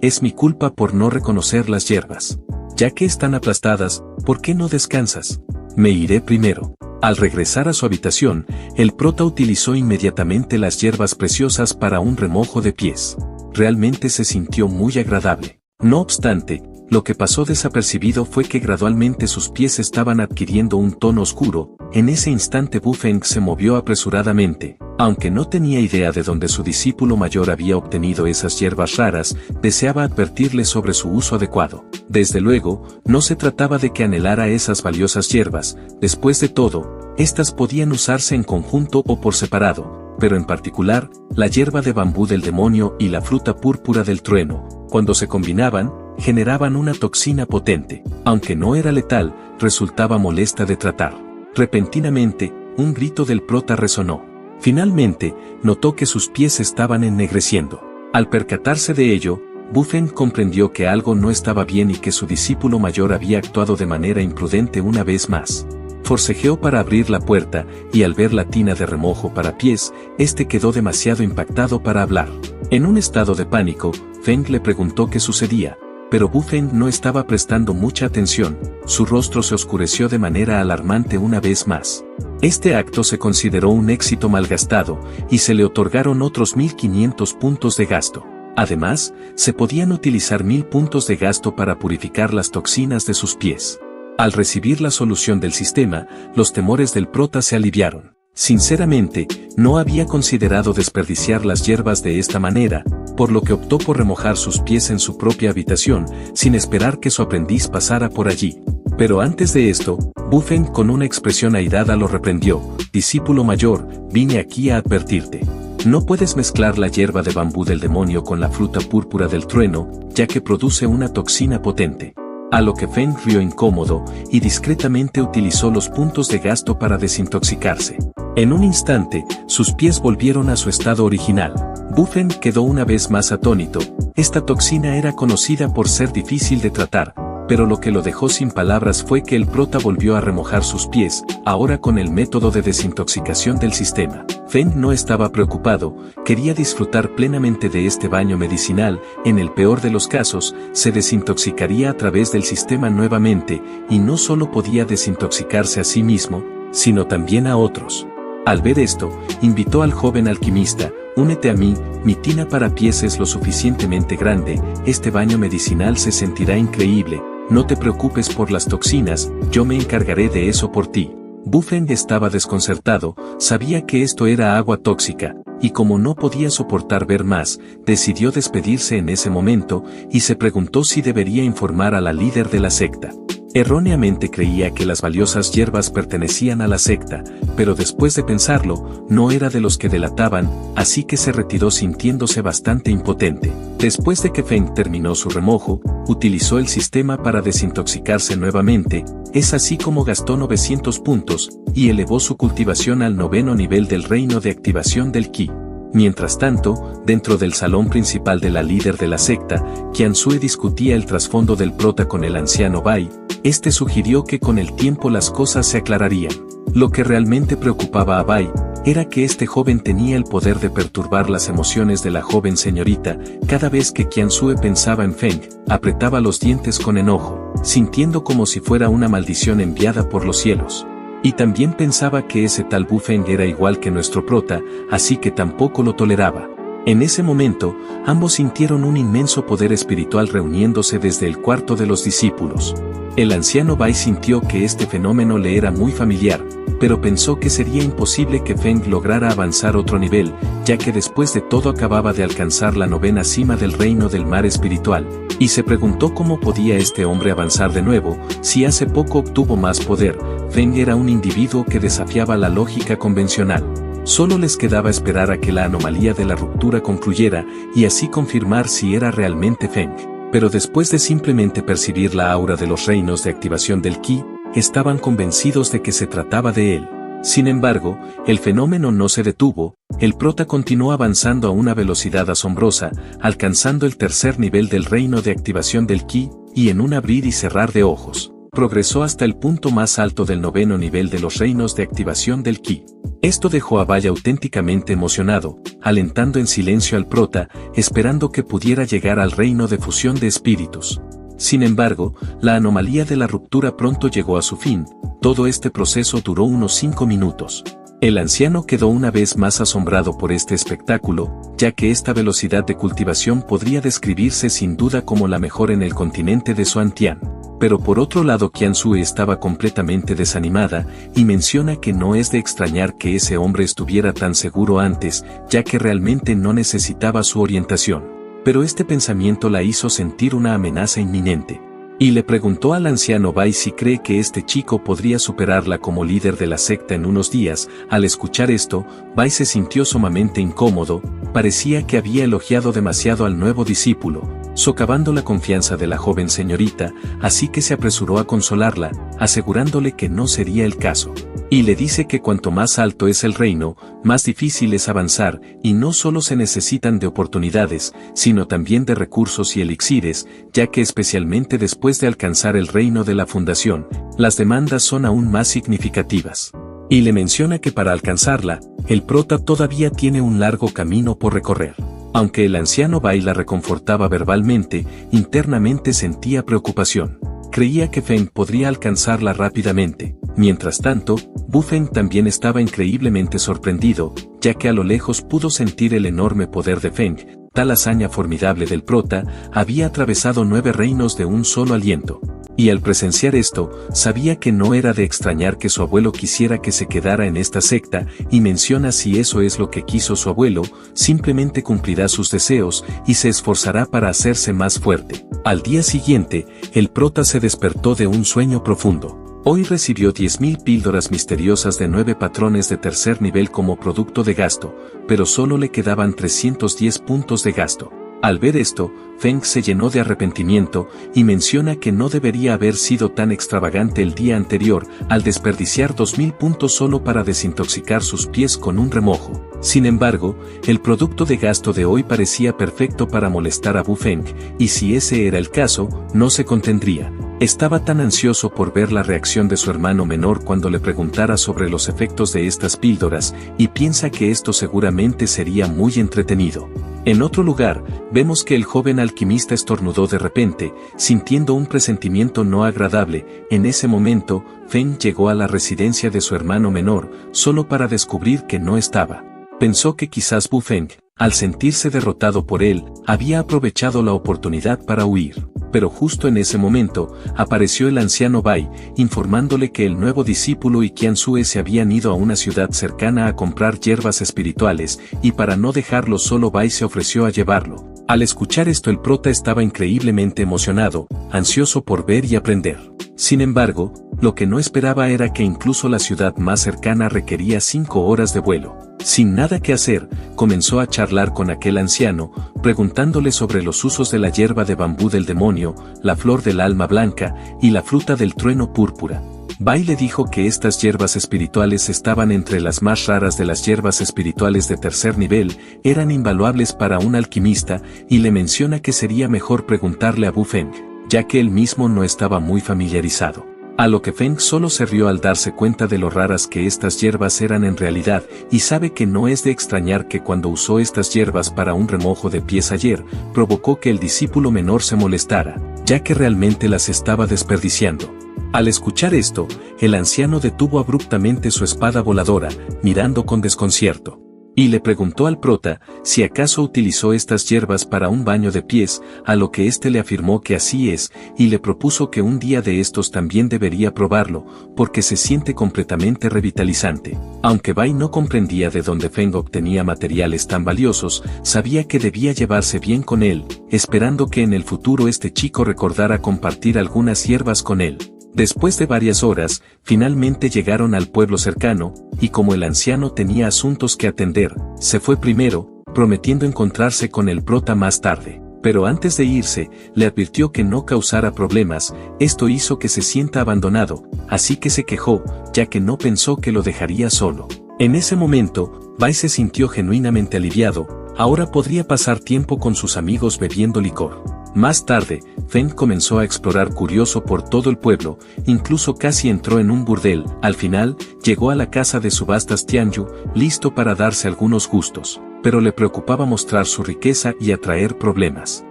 es mi culpa por no reconocer las hierbas. Ya que están aplastadas, ¿por qué no descansas? Me iré primero. Al regresar a su habitación, el prota utilizó inmediatamente las hierbas preciosas para un remojo de pies. Realmente se sintió muy agradable. No obstante, lo que pasó desapercibido fue que gradualmente sus pies estaban adquiriendo un tono oscuro. En ese instante Bu Feng se movió apresuradamente. Aunque no tenía idea de dónde su discípulo mayor había obtenido esas hierbas raras, deseaba advertirle sobre su uso adecuado. Desde luego, no se trataba de que anhelara esas valiosas hierbas. Después de todo, estas podían usarse en conjunto o por separado, pero en particular, la hierba de bambú del demonio y la fruta púrpura del trueno, cuando se combinaban, generaban una toxina potente. Aunque no era letal, resultaba molesta de tratar. Repentinamente, un grito del prota resonó. Finalmente, notó que sus pies estaban ennegreciendo. Al percatarse de ello, Bu Feng comprendió que algo no estaba bien y que su discípulo mayor había actuado de manera imprudente una vez más. Forcejeó para abrir la puerta, y al ver la tina de remojo para pies, este quedó demasiado impactado para hablar. En un estado de pánico, Feng le preguntó qué sucedía, pero Bu Feng no estaba prestando mucha atención. Su rostro se oscureció de manera alarmante una vez más. Este acto se consideró un éxito malgastado, y se le otorgaron otros 1500 puntos de gasto. Además, se podían utilizar 1000 puntos de gasto para purificar las toxinas de sus pies. Al recibir la solución del sistema, los temores del prota se aliviaron. Sinceramente, no había considerado desperdiciar las hierbas de esta manera, por lo que optó por remojar sus pies en su propia habitación, sin esperar que su aprendiz pasara por allí. Pero antes de esto, Bu Feng con una expresión airada lo reprendió: discípulo mayor, vine aquí a advertirte. No puedes mezclar la hierba de bambú del demonio con la fruta púrpura del trueno, ya que produce una toxina potente. A lo que Feng rió incómodo, y discretamente utilizó los puntos de gasto para desintoxicarse. En un instante, sus pies volvieron a su estado original. Bu Feng quedó una vez más atónito. Esta toxina era conocida por ser difícil de tratar, pero lo que lo dejó sin palabras fue que el prota volvió a remojar sus pies, ahora con el método de desintoxicación del sistema. Feng no estaba preocupado, quería disfrutar plenamente de este baño medicinal. En el peor de los casos, se desintoxicaría a través del sistema nuevamente, y no solo podía desintoxicarse a sí mismo, sino también a otros. Al ver esto, invitó al joven alquimista: únete a mí, mi tina para pies es lo suficientemente grande, este baño medicinal se sentirá increíble, no te preocupes por las toxinas, yo me encargaré de eso por ti. Bu Feng estaba desconcertado, sabía que esto era agua tóxica, y como no podía soportar ver más, decidió despedirse en ese momento, y se preguntó si debería informar a la líder de la secta. Erróneamente creía que las valiosas hierbas pertenecían a la secta, pero después de pensarlo, no era de los que delataban, así que se retiró sintiéndose bastante impotente. Después de que Feng terminó su remojo, utilizó el sistema para desintoxicarse nuevamente, es así como gastó 900 puntos, y elevó su cultivación al 9º nivel del reino de activación del Qi. Mientras tanto, dentro del salón principal de la líder de la secta, Qiansue discutía el trasfondo del prota con el anciano Bai. Este sugirió que con el tiempo las cosas se aclararían. Lo que realmente preocupaba a Bai era que este joven tenía el poder de perturbar las emociones de la joven señorita. Cada vez que Qiansue pensaba en Feng, apretaba los dientes con enojo, sintiendo como si fuera una maldición enviada por los cielos. Y también pensaba que ese tal Bu Feng era igual que nuestro prota, así que tampoco lo toleraba. En ese momento, ambos sintieron un inmenso poder espiritual reuniéndose desde el cuarto de los discípulos. El anciano Bai sintió que este fenómeno le era muy familiar, pero pensó que sería imposible que Feng lograra avanzar otro nivel, ya que después de todo acababa de alcanzar la 9ª cima del reino del mar espiritual, y se preguntó cómo podía este hombre avanzar de nuevo, si hace poco obtuvo más poder. Feng era un individuo que desafiaba la lógica convencional. Solo les quedaba esperar a que la anomalía de la ruptura concluyera, y así confirmar si era realmente Feng. Pero después de simplemente percibir la aura de los reinos de activación del Qi, estaban convencidos de que se trataba de él. Sin embargo, el fenómeno no se detuvo, el prota continuó avanzando a una velocidad asombrosa, alcanzando el 3er nivel del reino de activación del Qi, y en un abrir y cerrar de ojos, progresó hasta el punto más alto del 9º nivel de los reinos de activación del Qi. Esto dejó a Bai auténticamente emocionado, alentando en silencio al prota, esperando que pudiera llegar al reino de fusión de espíritus. Sin embargo, la anomalía de la ruptura pronto llegó a su fin. Todo este proceso duró unos 5 minutos. El anciano quedó una vez más asombrado por este espectáculo, ya que esta velocidad de cultivación podría describirse sin duda como la mejor en el continente de Xuantian. Pero por otro lado Qianzhou estaba completamente desanimada, y menciona que no es de extrañar que ese hombre estuviera tan seguro antes, ya que realmente no necesitaba su orientación. Pero este pensamiento la hizo sentir una amenaza inminente. Y le preguntó al anciano Bai si cree que este chico podría superarla como líder de la secta en unos días. Al escuchar esto, Bai se sintió sumamente incómodo, parecía que había elogiado demasiado al nuevo discípulo, socavando la confianza de la joven señorita, así que se apresuró a consolarla, asegurándole que no sería el caso. Y le dice que cuanto más alto es el reino, más difícil es avanzar, y no solo se necesitan de oportunidades, sino también de recursos y elixires, ya que especialmente después de alcanzar el reino de la fundación, las demandas son aún más significativas. Y le menciona que para alcanzarla, el prota todavía tiene un largo camino por recorrer. Aunque el anciano Bai la reconfortaba verbalmente, internamente sentía preocupación. Creía que Feng podría alcanzarla rápidamente. Mientras tanto, Bu Feng también estaba increíblemente sorprendido, ya que a lo lejos pudo sentir el enorme poder de Feng. Tal hazaña formidable del prota había atravesado 9 reinos de un solo aliento. Y al presenciar esto, sabía que no era de extrañar que su abuelo quisiera que se quedara en esta secta, y menciona si eso es lo que quiso su abuelo, simplemente cumplirá sus deseos y se esforzará para hacerse más fuerte. Al día siguiente, el prota se despertó de un sueño profundo. Hoy recibió 10.000 píldoras misteriosas de 9 patrones de tercer nivel como producto de gasto, pero solo le quedaban 310 puntos de gasto. Al ver esto, Feng se llenó de arrepentimiento y menciona que no debería haber sido tan extravagante el día anterior al desperdiciar 2.000 puntos solo para desintoxicar sus pies con un remojo. Sin embargo, el producto de gasto de hoy parecía perfecto para molestar a Bu Feng, y si ese era el caso, no se contendría. Estaba tan ansioso por ver la reacción de su hermano menor cuando le preguntara sobre los efectos de estas píldoras, y piensa que esto seguramente sería muy entretenido. En otro lugar, vemos que el joven alquimista estornudó de repente, sintiendo un presentimiento no agradable. En ese momento, Feng llegó a la residencia de su hermano menor, solo para descubrir que no estaba. Pensó que quizás Bu Feng, al sentirse derrotado por él, había aprovechado la oportunidad para huir. Pero justo en ese momento, apareció el anciano Bai, informándole que el nuevo discípulo y Qianzhou se habían ido a una ciudad cercana a comprar hierbas espirituales, y para no dejarlo solo Bai se ofreció a llevarlo. Al escuchar esto el prota estaba increíblemente emocionado, ansioso por ver y aprender. Sin embargo, lo que no esperaba era que incluso la ciudad más cercana requería 5 horas de vuelo. Sin nada que hacer, comenzó a charlar con aquel anciano, preguntándole sobre los usos de la hierba de bambú del demonio, la flor del alma blanca y la fruta del trueno púrpura. Bai le dijo que estas hierbas espirituales estaban entre las más raras de las hierbas espirituales de tercer nivel, eran invaluables para un alquimista, y le menciona que sería mejor preguntarle a Bu Feng, ya que él mismo no estaba muy familiarizado. A lo que Feng solo se rió al darse cuenta de lo raras que estas hierbas eran en realidad, y sabe que no es de extrañar que cuando usó estas hierbas para un remojo de pies ayer, provocó que el discípulo menor se molestara, ya que realmente las estaba desperdiciando. Al escuchar esto, el anciano detuvo abruptamente su espada voladora, mirando con desconcierto. Y le preguntó al prota si acaso utilizó estas hierbas para un baño de pies, a lo que éste le afirmó que así es, y le propuso que un día de estos también debería probarlo, porque se siente completamente revitalizante. Aunque Bai no comprendía de dónde Feng obtenía materiales tan valiosos, sabía que debía llevarse bien con él, esperando que en el futuro este chico recordara compartir algunas hierbas con él. Después de varias horas, finalmente llegaron al pueblo cercano, y como el anciano tenía asuntos que atender, se fue primero, prometiendo encontrarse con el prota más tarde. Pero antes de irse, le advirtió que no causara problemas, esto hizo que se sienta abandonado, así que se quejó, ya que no pensó que lo dejaría solo. En ese momento, Bai se sintió genuinamente aliviado, ahora podría pasar tiempo con sus amigos bebiendo licor. Más tarde, Feng comenzó a explorar curioso por todo el pueblo, incluso casi entró en un burdel. Al final, llegó a la casa de subastas Tianyu, listo para darse algunos gustos, pero le preocupaba mostrar su riqueza y atraer problemas.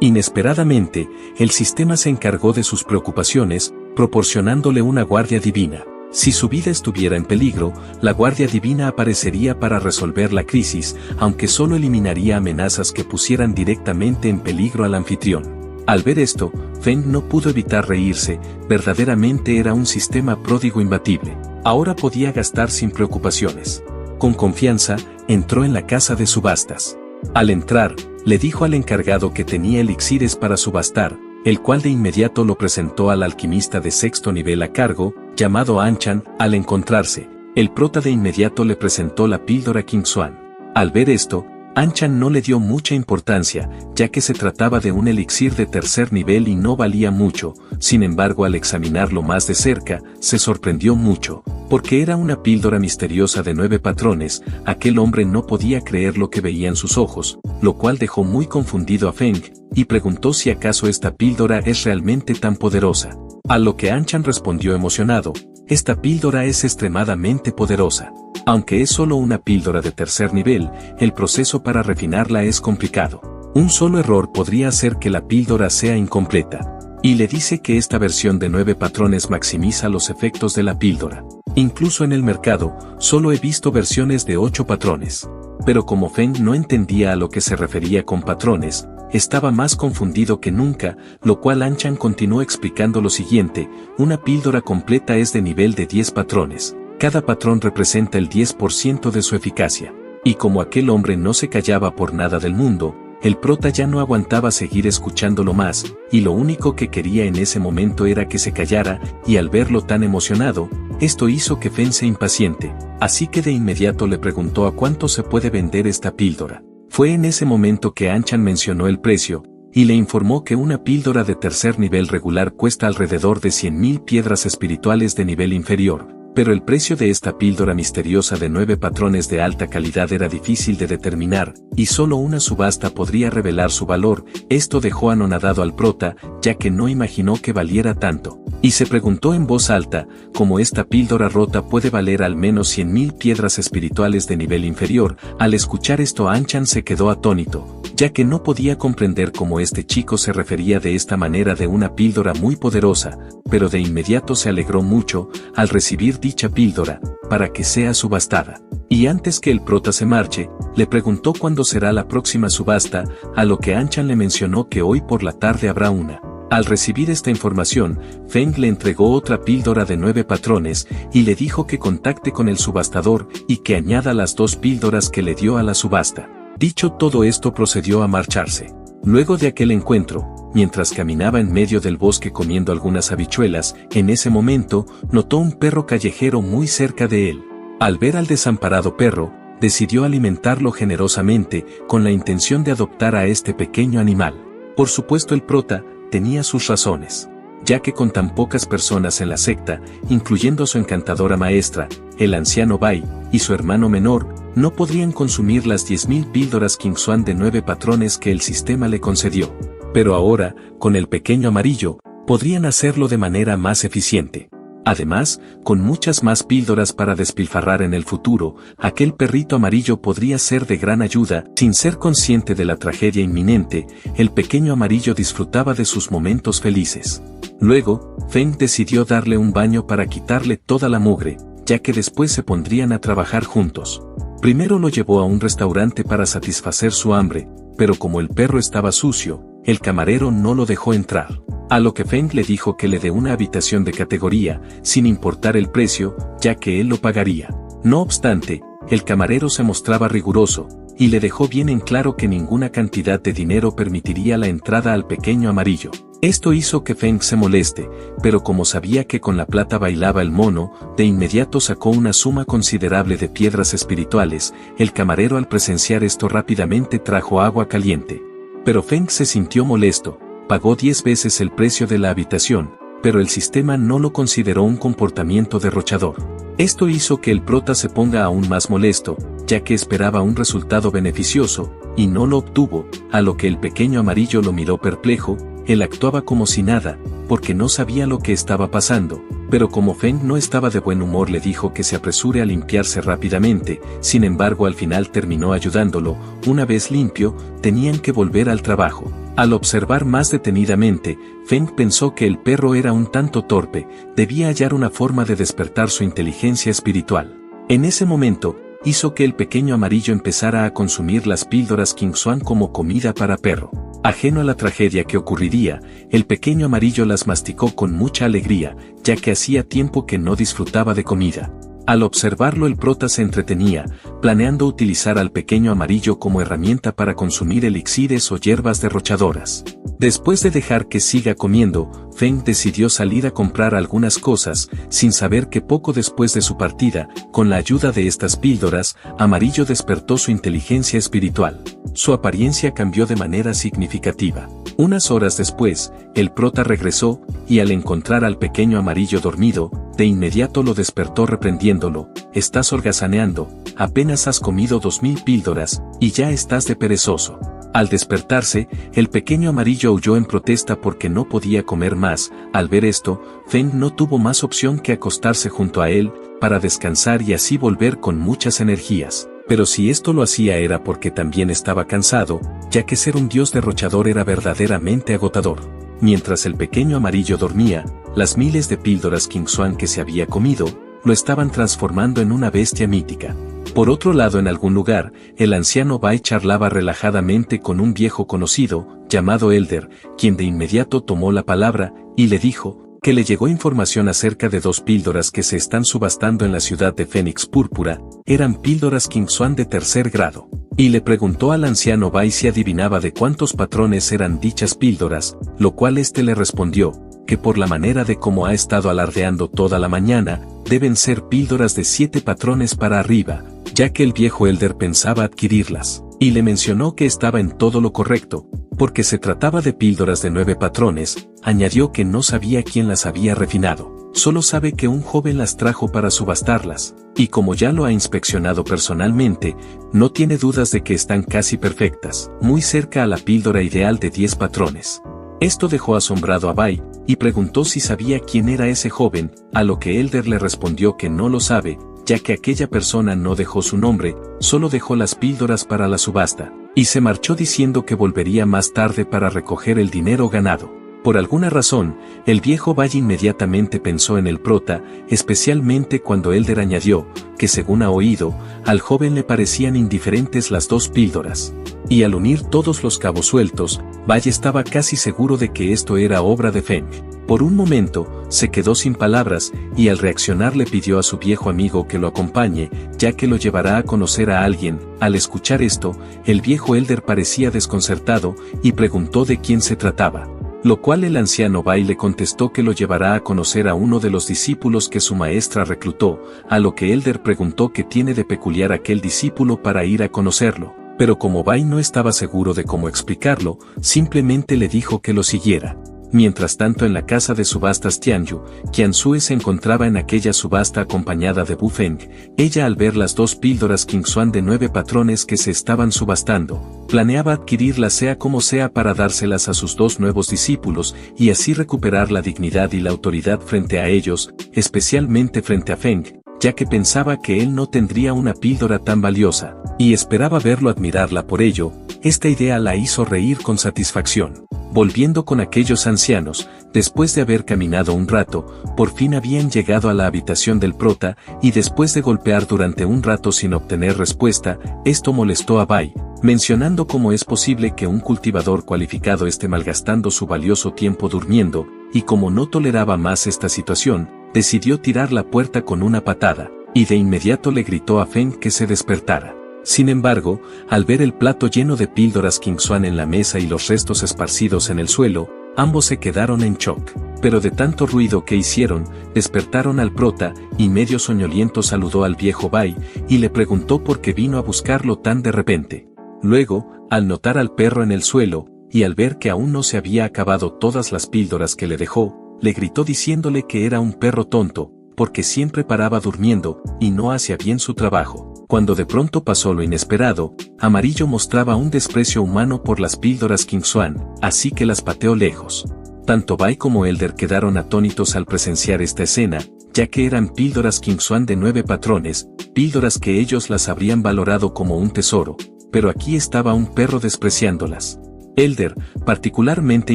Inesperadamente, el sistema se encargó de sus preocupaciones, proporcionándole una guardia divina. Si su vida estuviera en peligro, la Guardia Divina aparecería para resolver la crisis, aunque solo eliminaría amenazas que pusieran directamente en peligro al anfitrión. Al ver esto, Feng no pudo evitar reírse, verdaderamente era un sistema pródigo imbatible. Ahora podía gastar sin preocupaciones. Con confianza, entró en la casa de subastas. Al entrar, le dijo al encargado que tenía elixires para subastar, el cual de inmediato lo presentó al alquimista de sexto nivel a cargo, llamado Anchan. Al encontrarse, el prota de inmediato le presentó la píldora Qingshuan. Al ver esto, Anchan no le dio mucha importancia, ya que se trataba de un elixir de tercer nivel y no valía mucho. Sin embargo, al examinarlo más de cerca, se sorprendió mucho, porque era una píldora misteriosa de 9 patrones. Aquel hombre no podía creer lo que veía en sus ojos, lo cual dejó muy confundido a Feng, y preguntó si acaso esta píldora es realmente tan poderosa. A lo que Anchan respondió emocionado: esta píldora es extremadamente poderosa. Aunque es solo una píldora de tercer nivel, el proceso para refinarla es complicado. Un solo error podría hacer que la píldora sea incompleta. Y le dice que esta versión de 9 patrones maximiza los efectos de la píldora. Incluso en el mercado, solo he visto versiones de 8 patrones. Pero como Feng no entendía a lo que se refería con patrones, estaba más confundido que nunca, lo cual Anchan continuó explicando lo siguiente: una píldora completa es de nivel de 10 patrones. Cada patrón representa el 10% de su eficacia. Y como aquel hombre no se callaba por nada del mundo, el prota ya no aguantaba seguir escuchándolo más, y lo único que quería en ese momento era que se callara, y al verlo tan emocionado, esto hizo que Feng se impaciente, así que de inmediato le preguntó a cuánto se puede vender esta píldora. Fue en ese momento que Anchan mencionó el precio, y le informó que una píldora de tercer nivel regular cuesta alrededor de 100.000 piedras espirituales de nivel inferior. Pero el precio de esta píldora misteriosa de 9 patrones de alta calidad era difícil de determinar, y solo una subasta podría revelar su valor. Esto dejó anonadado al prota, ya que no imaginó que valiera tanto. Y se preguntó en voz alta, ¿cómo esta píldora rota puede valer al menos 100.000 piedras espirituales de nivel inferior? Al escuchar esto, Anchan se quedó atónito, ya que no podía comprender cómo este chico se refería de esta manera de una píldora muy poderosa, pero de inmediato se alegró mucho al recibir dicha píldora, para que sea subastada. Y antes que el prota se marche, le preguntó cuándo será la próxima subasta, a lo que Anchan le mencionó que hoy por la tarde habrá una. Al recibir esta información, Feng le entregó otra píldora de 9 patrones, y le dijo que contacte con el subastador, y que añada las 2 píldoras que le dio a la subasta. Dicho todo esto, procedió a marcharse. Luego de aquel encuentro, mientras caminaba en medio del bosque comiendo algunas habichuelas, en ese momento, notó un perro callejero muy cerca de él. Al ver al desamparado perro, decidió alimentarlo generosamente, con la intención de adoptar a este pequeño animal. Por supuesto, el prota tenía sus razones, ya que con tan pocas personas en la secta, incluyendo su encantadora maestra, el anciano Bai, y su hermano menor, no podrían consumir las 10.000 píldoras Qingshuan de 9 patrones que el sistema le concedió. Pero ahora, con el pequeño amarillo, podrían hacerlo de manera más eficiente. Además, con muchas más píldoras para despilfarrar en el futuro, aquel perrito amarillo podría ser de gran ayuda. Sin ser consciente de la tragedia inminente, el pequeño amarillo disfrutaba de sus momentos felices. Luego, Feng decidió darle un baño para quitarle toda la mugre, ya que después se pondrían a trabajar juntos. Primero lo llevó a un restaurante para satisfacer su hambre, pero como el perro estaba sucio, el camarero no lo dejó entrar. A lo que Feng le dijo que le dé una habitación de categoría, sin importar el precio, ya que él lo pagaría. No obstante, el camarero se mostraba riguroso, y le dejó bien en claro que ninguna cantidad de dinero permitiría la entrada al pequeño amarillo. Esto hizo que Feng se moleste, pero como sabía que con la plata bailaba el mono, de inmediato sacó una suma considerable de piedras espirituales. El camarero, al presenciar esto, rápidamente trajo agua caliente. Pero Feng se sintió molesto, pagó 10 veces el precio de la habitación, pero el sistema no lo consideró un comportamiento derrochador. Esto hizo que el prota se ponga aún más molesto, ya que esperaba un resultado beneficioso, y no lo obtuvo, a lo que el pequeño amarillo lo miró perplejo. Él actuaba como si nada, porque no sabía lo que estaba pasando, pero como Feng no estaba de buen humor le dijo que se apresure a limpiarse rápidamente. Sin embargo al final terminó ayudándolo. Una vez limpio, tenían que volver al trabajo. Al observar más detenidamente, Feng pensó que el perro era un tanto torpe, debía hallar una forma de despertar su inteligencia espiritual. En ese momento, hizo que el pequeño amarillo empezara a consumir las píldoras Qingshuan como comida para perro. Ajeno a la tragedia que ocurriría, el pequeño amarillo las masticó con mucha alegría, ya que hacía tiempo que no disfrutaba de comida. Al observarlo el prota se entretenía, planeando utilizar al pequeño amarillo como herramienta para consumir elixires o hierbas derrochadoras. Después de dejar que siga comiendo, Feng decidió salir a comprar algunas cosas, sin saber que poco después de su partida, con la ayuda de estas píldoras, Amarillo despertó su inteligencia espiritual. Su apariencia cambió de manera significativa. Unas horas después, el prota regresó, y al encontrar al pequeño amarillo dormido, de inmediato lo despertó reprendiéndolo: «Estás holgazaneando, apenas has comido 2000 píldoras, y ya estás de perezoso». Al despertarse, el pequeño amarillo aulló en protesta porque no podía comer más. Al ver esto, Feng no tuvo más opción que acostarse junto a él, para descansar y así volver con muchas energías. Pero si esto lo hacía era porque también estaba cansado, ya que ser un dios derrochador era verdaderamente agotador. Mientras el pequeño amarillo dormía, las miles de píldoras Qingshuan que se había comido, lo estaban transformando en una bestia mítica. Por otro lado, en algún lugar, el anciano Bai charlaba relajadamente con un viejo conocido, llamado Elder, quien de inmediato tomó la palabra, y le dijo que le llegó información acerca de 2 píldoras que se están subastando en la ciudad de Fénix Púrpura. Eran píldoras Qingshuan de 3er grado. Y le preguntó al anciano Bai si adivinaba de cuántos patrones eran dichas píldoras, lo cual éste le respondió que por la manera de cómo ha estado alardeando toda la mañana, deben ser píldoras de 7 patrones para arriba, ya que el viejo Elder pensaba adquirirlas, y le mencionó que estaba en todo lo correcto, porque se trataba de píldoras de 9 patrones. Añadió que no sabía quién las había refinado, solo sabe que un joven las trajo para subastarlas, y como ya lo ha inspeccionado personalmente, no tiene dudas de que están casi perfectas, muy cerca a la píldora ideal de 10 patrones. Esto dejó asombrado a Bai, y preguntó si sabía quién era ese joven, a lo que Elder le respondió que no lo sabe, ya que aquella persona no dejó su nombre, solo dejó las píldoras para la subasta, y se marchó diciendo que volvería más tarde para recoger el dinero ganado. Por alguna razón, el viejo Bai inmediatamente pensó en el prota, especialmente cuando Elder añadió que según ha oído, al joven le parecían indiferentes las 2 píldoras. Y al unir todos los cabos sueltos, Bai estaba casi seguro de que esto era obra de Feng. Por un momento, se quedó sin palabras, y al reaccionar le pidió a su viejo amigo que lo acompañe, ya que lo llevará a conocer a alguien. Al escuchar esto, el viejo Elder parecía desconcertado, y preguntó de quién se trataba. Lo cual el anciano Bai le contestó que lo llevará a conocer a uno de los discípulos que su maestra reclutó, a lo que Elder preguntó qué tiene de peculiar aquel discípulo para ir a conocerlo, pero como Bai no estaba seguro de cómo explicarlo, simplemente le dijo que lo siguiera. Mientras tanto, en la casa de subastas Tianyu, Qiansue se encontraba en aquella subasta acompañada de Bu Feng. Ella, al ver las 2 píldoras Qingshuan de 9 patrones que se estaban subastando, planeaba adquirirlas sea como sea para dárselas a sus 2 nuevos discípulos y así recuperar la dignidad y la autoridad frente a ellos, especialmente frente a Feng, ya que pensaba que él no tendría una píldora tan valiosa, y esperaba verlo admirarla por ello. Esta idea la hizo reír con satisfacción. Volviendo con aquellos ancianos, después de haber caminado un rato, por fin habían llegado a la habitación del prota, y después de golpear durante un rato sin obtener respuesta, esto molestó a Bai, mencionando cómo es posible que un cultivador cualificado esté malgastando su valioso tiempo durmiendo, y como no toleraba más esta situación, decidió tirar la puerta con una patada, y de inmediato le gritó a Feng que se despertara. Sin embargo, al ver el plato lleno de píldoras Qingshuan en la mesa y los restos esparcidos en el suelo, ambos se quedaron en shock. Pero de tanto ruido que hicieron, despertaron al prota, y medio soñoliento saludó al viejo Bai, y le preguntó por qué vino a buscarlo tan de repente. Luego, al notar al perro en el suelo, y al ver que aún no se había acabado todas las píldoras que le dejó, le gritó diciéndole que era un perro tonto, porque siempre paraba durmiendo, y no hacía bien su trabajo. Cuando de pronto pasó lo inesperado, Amarillo mostraba un desprecio humano por las píldoras King Swan, así que las pateó lejos. Tanto Bai como Elder quedaron atónitos al presenciar esta escena, ya que eran píldoras King Swan de 9 patrones, píldoras que ellos las habrían valorado como un tesoro, pero aquí estaba un perro despreciándolas. Elder, particularmente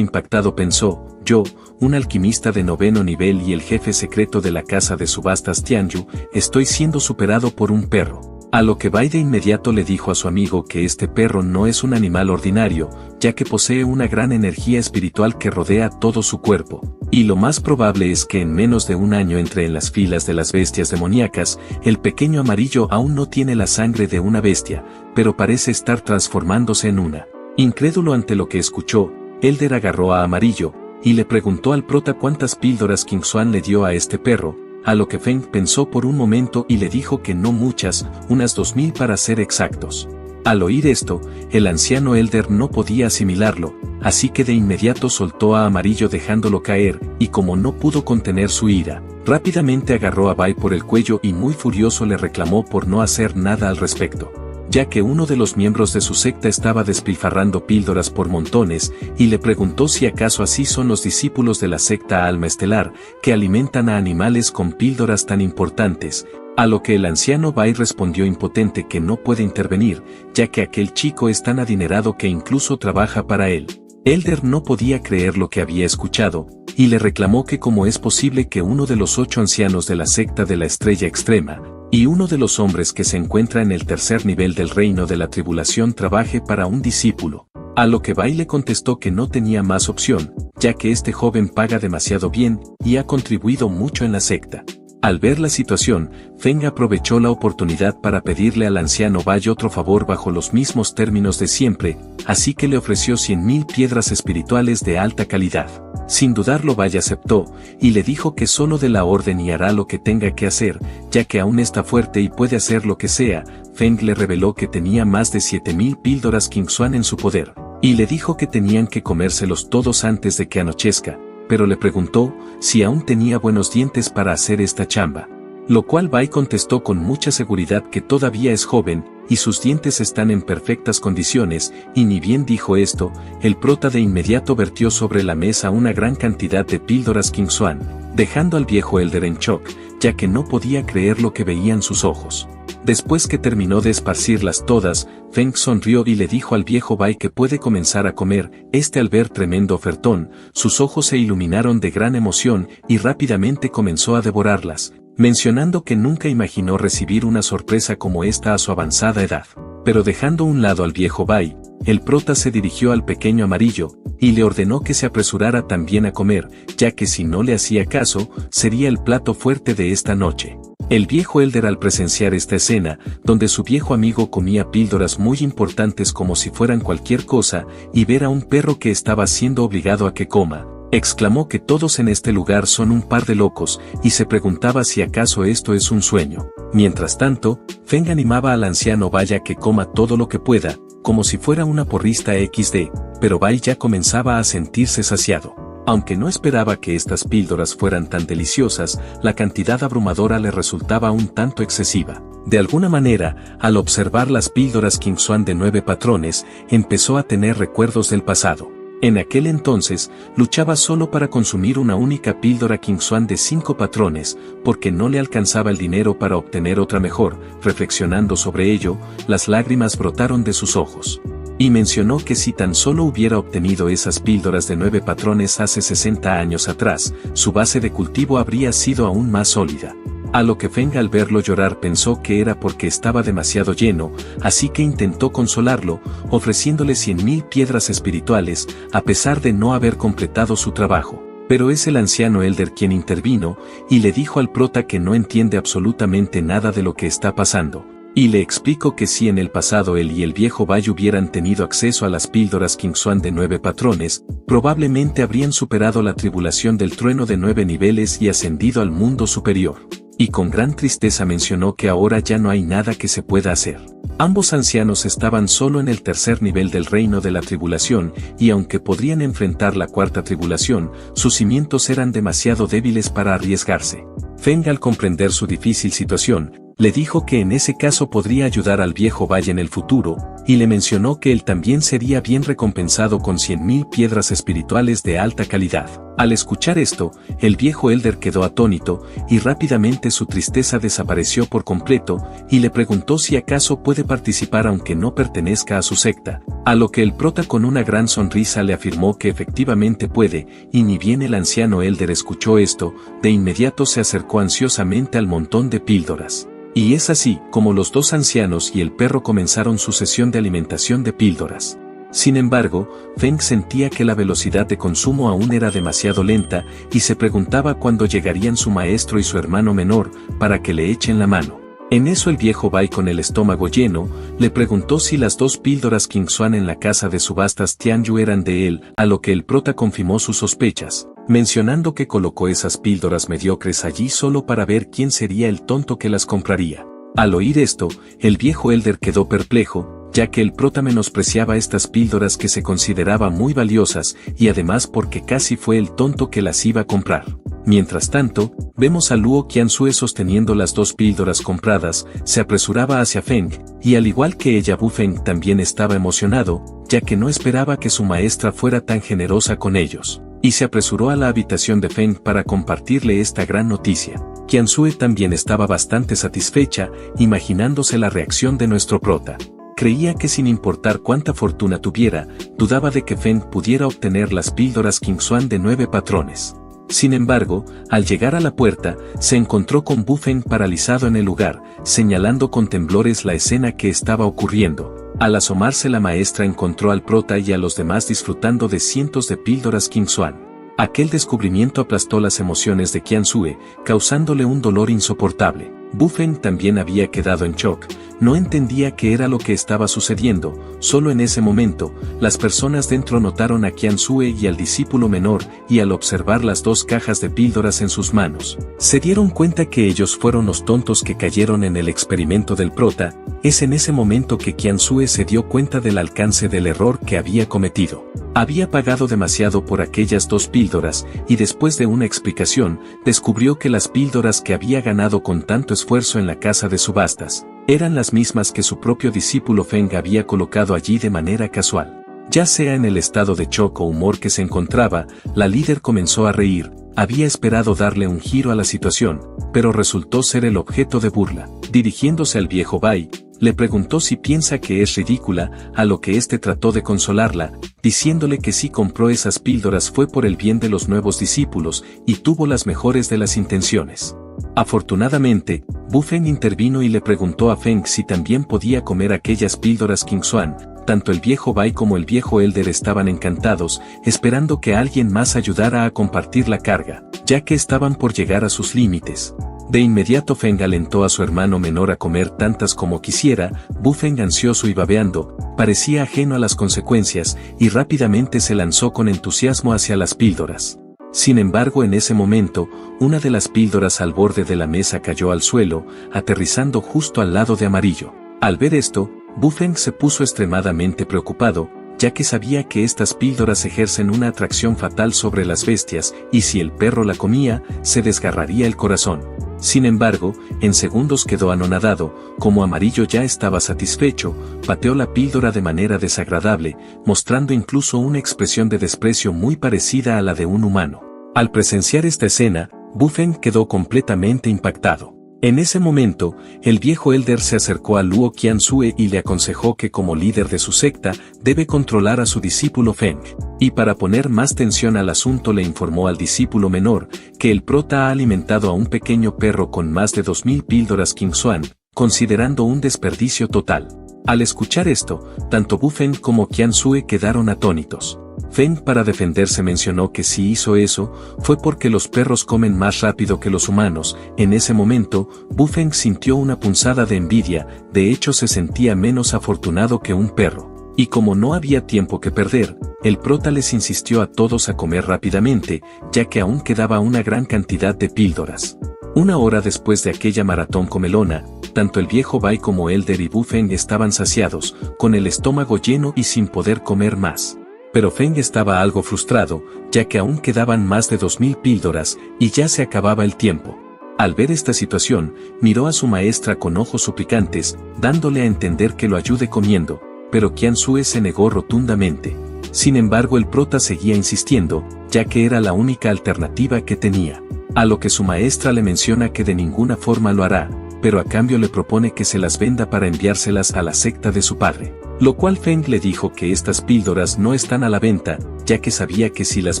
impactado, pensó: yo, un alquimista de 9º nivel y el jefe secreto de la casa de subastas Tianyu, estoy siendo superado por un perro. A lo que Bai de inmediato le dijo a su amigo que este perro no es un animal ordinario, ya que posee una gran energía espiritual que rodea todo su cuerpo, y lo más probable es que en menos de un año entre en las filas de las bestias demoníacas. El pequeño Amarillo aún no tiene la sangre de una bestia, pero parece estar transformándose en una. Incrédulo ante lo que escuchó, Elder agarró a Amarillo, y le preguntó al prota cuántas píldoras King Swan le dio a este perro, a lo que Feng pensó por un momento y le dijo que no muchas, unas 2000 para ser exactos. Al oír esto, el anciano Elder no podía asimilarlo, así que de inmediato soltó a Amarillo dejándolo caer, y como no pudo contener su ira, rápidamente agarró a Bai por el cuello y muy furioso le reclamó por no hacer nada al respecto, ya que uno de los miembros de su secta estaba despilfarrando píldoras por montones, y le preguntó si acaso así son los discípulos de la secta Alma Estelar, que alimentan a animales con píldoras tan importantes, a lo que el anciano Bai respondió impotente que no puede intervenir, ya que aquel chico es tan adinerado que incluso trabaja para él. Elder no podía creer lo que había escuchado, y le reclamó que cómo es posible que uno de los 8 ancianos de la secta de la Estrella Extrema, y uno de los hombres que se encuentra en el tercer nivel del reino de la tribulación trabaje para un discípulo. A lo que Bai le contestó que no tenía más opción, ya que este joven paga demasiado bien, y ha contribuido mucho en la secta. Al ver la situación, Feng aprovechó la oportunidad para pedirle al anciano Bai otro favor bajo los mismos términos de siempre, así que le ofreció 100.000 piedras espirituales de alta calidad. Sin dudarlo, Bai aceptó, y le dijo que solo de la orden y hará lo que tenga que hacer, ya que aún está fuerte y puede hacer lo que sea. Feng le reveló que tenía más de 7.000 píldoras King Swan en su poder, y le dijo que tenían que comérselos todos antes de que anochezca, pero le preguntó si aún tenía buenos dientes para hacer esta chamba. Lo cual Bai contestó con mucha seguridad que todavía es joven, y sus dientes están en perfectas condiciones, y ni bien dijo esto, el prota de inmediato vertió sobre la mesa una gran cantidad de píldoras King Swan, dejando al viejo Elder en shock, ya que no podía creer lo que veían sus ojos. Después que terminó de esparcirlas todas, Feng sonrió y le dijo al viejo Bai que puede comenzar a comer. Al ver tremendo ofertón, sus ojos se iluminaron de gran emoción y rápidamente comenzó a devorarlas, mencionando que nunca imaginó recibir una sorpresa como esta a su avanzada edad. Pero dejando a un lado al viejo Bai, el prota se dirigió al pequeño Amarillo, y le ordenó que se apresurara también a comer, ya que si no le hacía caso, sería el plato fuerte de esta noche. El viejo Elder, al presenciar esta escena, donde su viejo amigo comía píldoras muy importantes como si fueran cualquier cosa, y ver a un perro que estaba siendo obligado a que coma, exclamó que todos en este lugar son un par de locos, y se preguntaba si acaso esto es un sueño. Mientras tanto, Feng animaba al anciano Bai a que coma todo lo que pueda, como si fuera una porrista XD, pero Bai ya comenzaba a sentirse saciado. Aunque no esperaba que estas píldoras fueran tan deliciosas, la cantidad abrumadora le resultaba un tanto excesiva. De alguna manera, al observar las píldoras King Swan de 9 patrones, empezó a tener recuerdos del pasado. En aquel entonces, luchaba solo para consumir una única píldora King Swan de 5 patrones, porque no le alcanzaba el dinero para obtener otra mejor. Reflexionando sobre ello, las lágrimas brotaron de sus ojos. Y mencionó que si tan solo hubiera obtenido esas píldoras de 9 patrones hace 60 años atrás, su base de cultivo habría sido aún más sólida. A lo que Feng, al verlo llorar, pensó que era porque estaba demasiado lleno, así que intentó consolarlo, ofreciéndole 100.000 piedras espirituales, a pesar de no haber completado su trabajo. Pero es el anciano Elder quien intervino, y le dijo al prota que no entiende absolutamente nada de lo que está pasando. Y le explicó que si en el pasado él y el viejo Bai hubieran tenido acceso a las píldoras King Swan de 9 patrones, probablemente habrían superado la tribulación del trueno de 9 niveles y ascendido al mundo superior. Y con gran tristeza mencionó que ahora ya no hay nada que se pueda hacer. Ambos ancianos estaban solo en el tercer nivel del reino de la tribulación, y aunque podrían enfrentar la cuarta tribulación, sus cimientos eran demasiado débiles para arriesgarse. Feng, al comprender su difícil situación, Le dijo que en ese caso podría ayudar al viejo Bai en el futuro, y le mencionó que él también sería bien recompensado con 100.000 piedras espirituales de alta calidad. Al escuchar esto, el viejo Elder quedó atónito, y rápidamente su tristeza desapareció por completo, y le preguntó si acaso puede participar aunque no pertenezca a su secta, a lo que el prota con una gran sonrisa le afirmó que efectivamente puede, y ni bien el anciano Elder escuchó esto, de inmediato se acercó ansiosamente al montón de píldoras. Y es así como los dos ancianos y el perro comenzaron su sesión de alimentación de píldoras. Sin embargo, Feng sentía que la velocidad de consumo aún era demasiado lenta y se preguntaba cuándo llegarían su maestro y su hermano menor para que le echen la mano. En eso el viejo Bai, con el estómago lleno, le preguntó si las 2 píldoras Qingxuan en la casa de subastas Tianyu eran de él, a lo que el prota confirmó sus sospechas, mencionando que colocó esas píldoras mediocres allí solo para ver quién sería el tonto que las compraría. Al oír esto, el viejo Elder quedó perplejo, ya que el prota menospreciaba estas píldoras que se consideraba muy valiosas y además porque casi fue el tonto que las iba a comprar. Mientras tanto, vemos a Luo Qianzue sosteniendo las 2 píldoras compradas, se apresuraba hacia Feng, y al igual que ella Bu Feng también estaba emocionado, ya que no esperaba que su maestra fuera tan generosa con ellos, y se apresuró a la habitación de Feng para compartirle esta gran noticia. Qianzue también estaba bastante satisfecha, imaginándose la reacción de nuestro prota. Creía que sin importar cuánta fortuna tuviera, dudaba de que Feng pudiera obtener las píldoras Qingxuan de 9 patrones. Sin embargo, al llegar a la puerta, se encontró con Bu Feng paralizado en el lugar, señalando con temblores la escena que estaba ocurriendo. Al asomarse, la maestra encontró al prota y a los demás disfrutando de cientos de píldoras Qingxuan. Aquel descubrimiento aplastó las emociones de Qianzue, causándole un dolor insoportable. Bu Feng también había quedado en shock, no entendía qué era lo que estaba sucediendo. Solo en ese momento, las personas dentro notaron a Qianzue y al discípulo menor, y al observar las 2 cajas de píldoras en sus manos, se dieron cuenta que ellos fueron los tontos que cayeron en el experimento del prota. Es en ese momento que Qianzue se dio cuenta del alcance del error que había cometido. Había pagado demasiado por aquellas 2 píldoras, y después de una explicación, descubrió que las píldoras que había ganado con tanto esfuerzo en la casa de subastas, eran las mismas que su propio discípulo Feng había colocado allí de manera casual. Ya sea en el estado de shock o humor que se encontraba, la líder comenzó a reír. Había esperado darle un giro a la situación, pero resultó ser el objeto de burla. Dirigiéndose al viejo Bai, le preguntó si piensa que es ridícula, a lo que éste trató de consolarla, diciéndole que si compró esas píldoras fue por el bien de los nuevos discípulos y tuvo las mejores de las intenciones. Afortunadamente, Bu Feng intervino y le preguntó a Feng si también podía comer aquellas píldoras Qingxuan. Tanto el viejo Bai como el viejo Elder estaban encantados, esperando que alguien más ayudara a compartir la carga, ya que estaban por llegar a sus límites. De inmediato Feng alentó a su hermano menor a comer tantas como quisiera. Bu Feng, ansioso y babeando, parecía ajeno a las consecuencias, y rápidamente se lanzó con entusiasmo hacia las píldoras. Sin embargo, en ese momento, una de las píldoras al borde de la mesa cayó al suelo, aterrizando justo al lado de Amarillo. Al ver esto, Bu Feng se puso extremadamente preocupado, ya que sabía que estas píldoras ejercen una atracción fatal sobre las bestias, y si el perro la comía, se desgarraría el corazón. Sin embargo, en segundos quedó anonadado. Como Amarillo ya estaba satisfecho, pateó la píldora de manera desagradable, mostrando incluso una expresión de desprecio muy parecida a la de un humano. Al presenciar esta escena, Bu Feng quedó completamente impactado. En ese momento, el viejo Elder se acercó a Luo Qianzue y le aconsejó que como líder de su secta, debe controlar a su discípulo Feng. Y para poner más tensión al asunto le informó al discípulo menor, que el prota ha alimentado a un pequeño perro con más de 2000 píldoras Qingxuan, considerando un desperdicio total. Al escuchar esto, tanto Bu Feng como Qianzue quedaron atónitos. Feng, para defenderse, mencionó que si hizo eso, fue porque los perros comen más rápido que los humanos. En ese momento, Bu Feng sintió una punzada de envidia, de hecho se sentía menos afortunado que un perro. Y como no había tiempo que perder, el prota les insistió a todos a comer rápidamente, ya que aún quedaba una gran cantidad de píldoras. Una hora después de aquella maratón comelona, tanto el viejo Bai como Elder y Bu Feng estaban saciados, con el estómago lleno y sin poder comer más. Pero Feng estaba algo frustrado, ya que aún quedaban más de 2000 píldoras, y ya se acababa el tiempo. Al ver esta situación, miró a su maestra con ojos suplicantes, dándole a entender que lo ayude comiendo, pero Qianzhue se negó rotundamente. Sin embargo, el prota seguía insistiendo, ya que era la única alternativa que tenía. A lo que su maestra le menciona que de ninguna forma lo hará, pero a cambio le propone que se las venda para enviárselas a la secta de su padre. Lo cual Feng le dijo que estas píldoras no están a la venta, ya que sabía que si las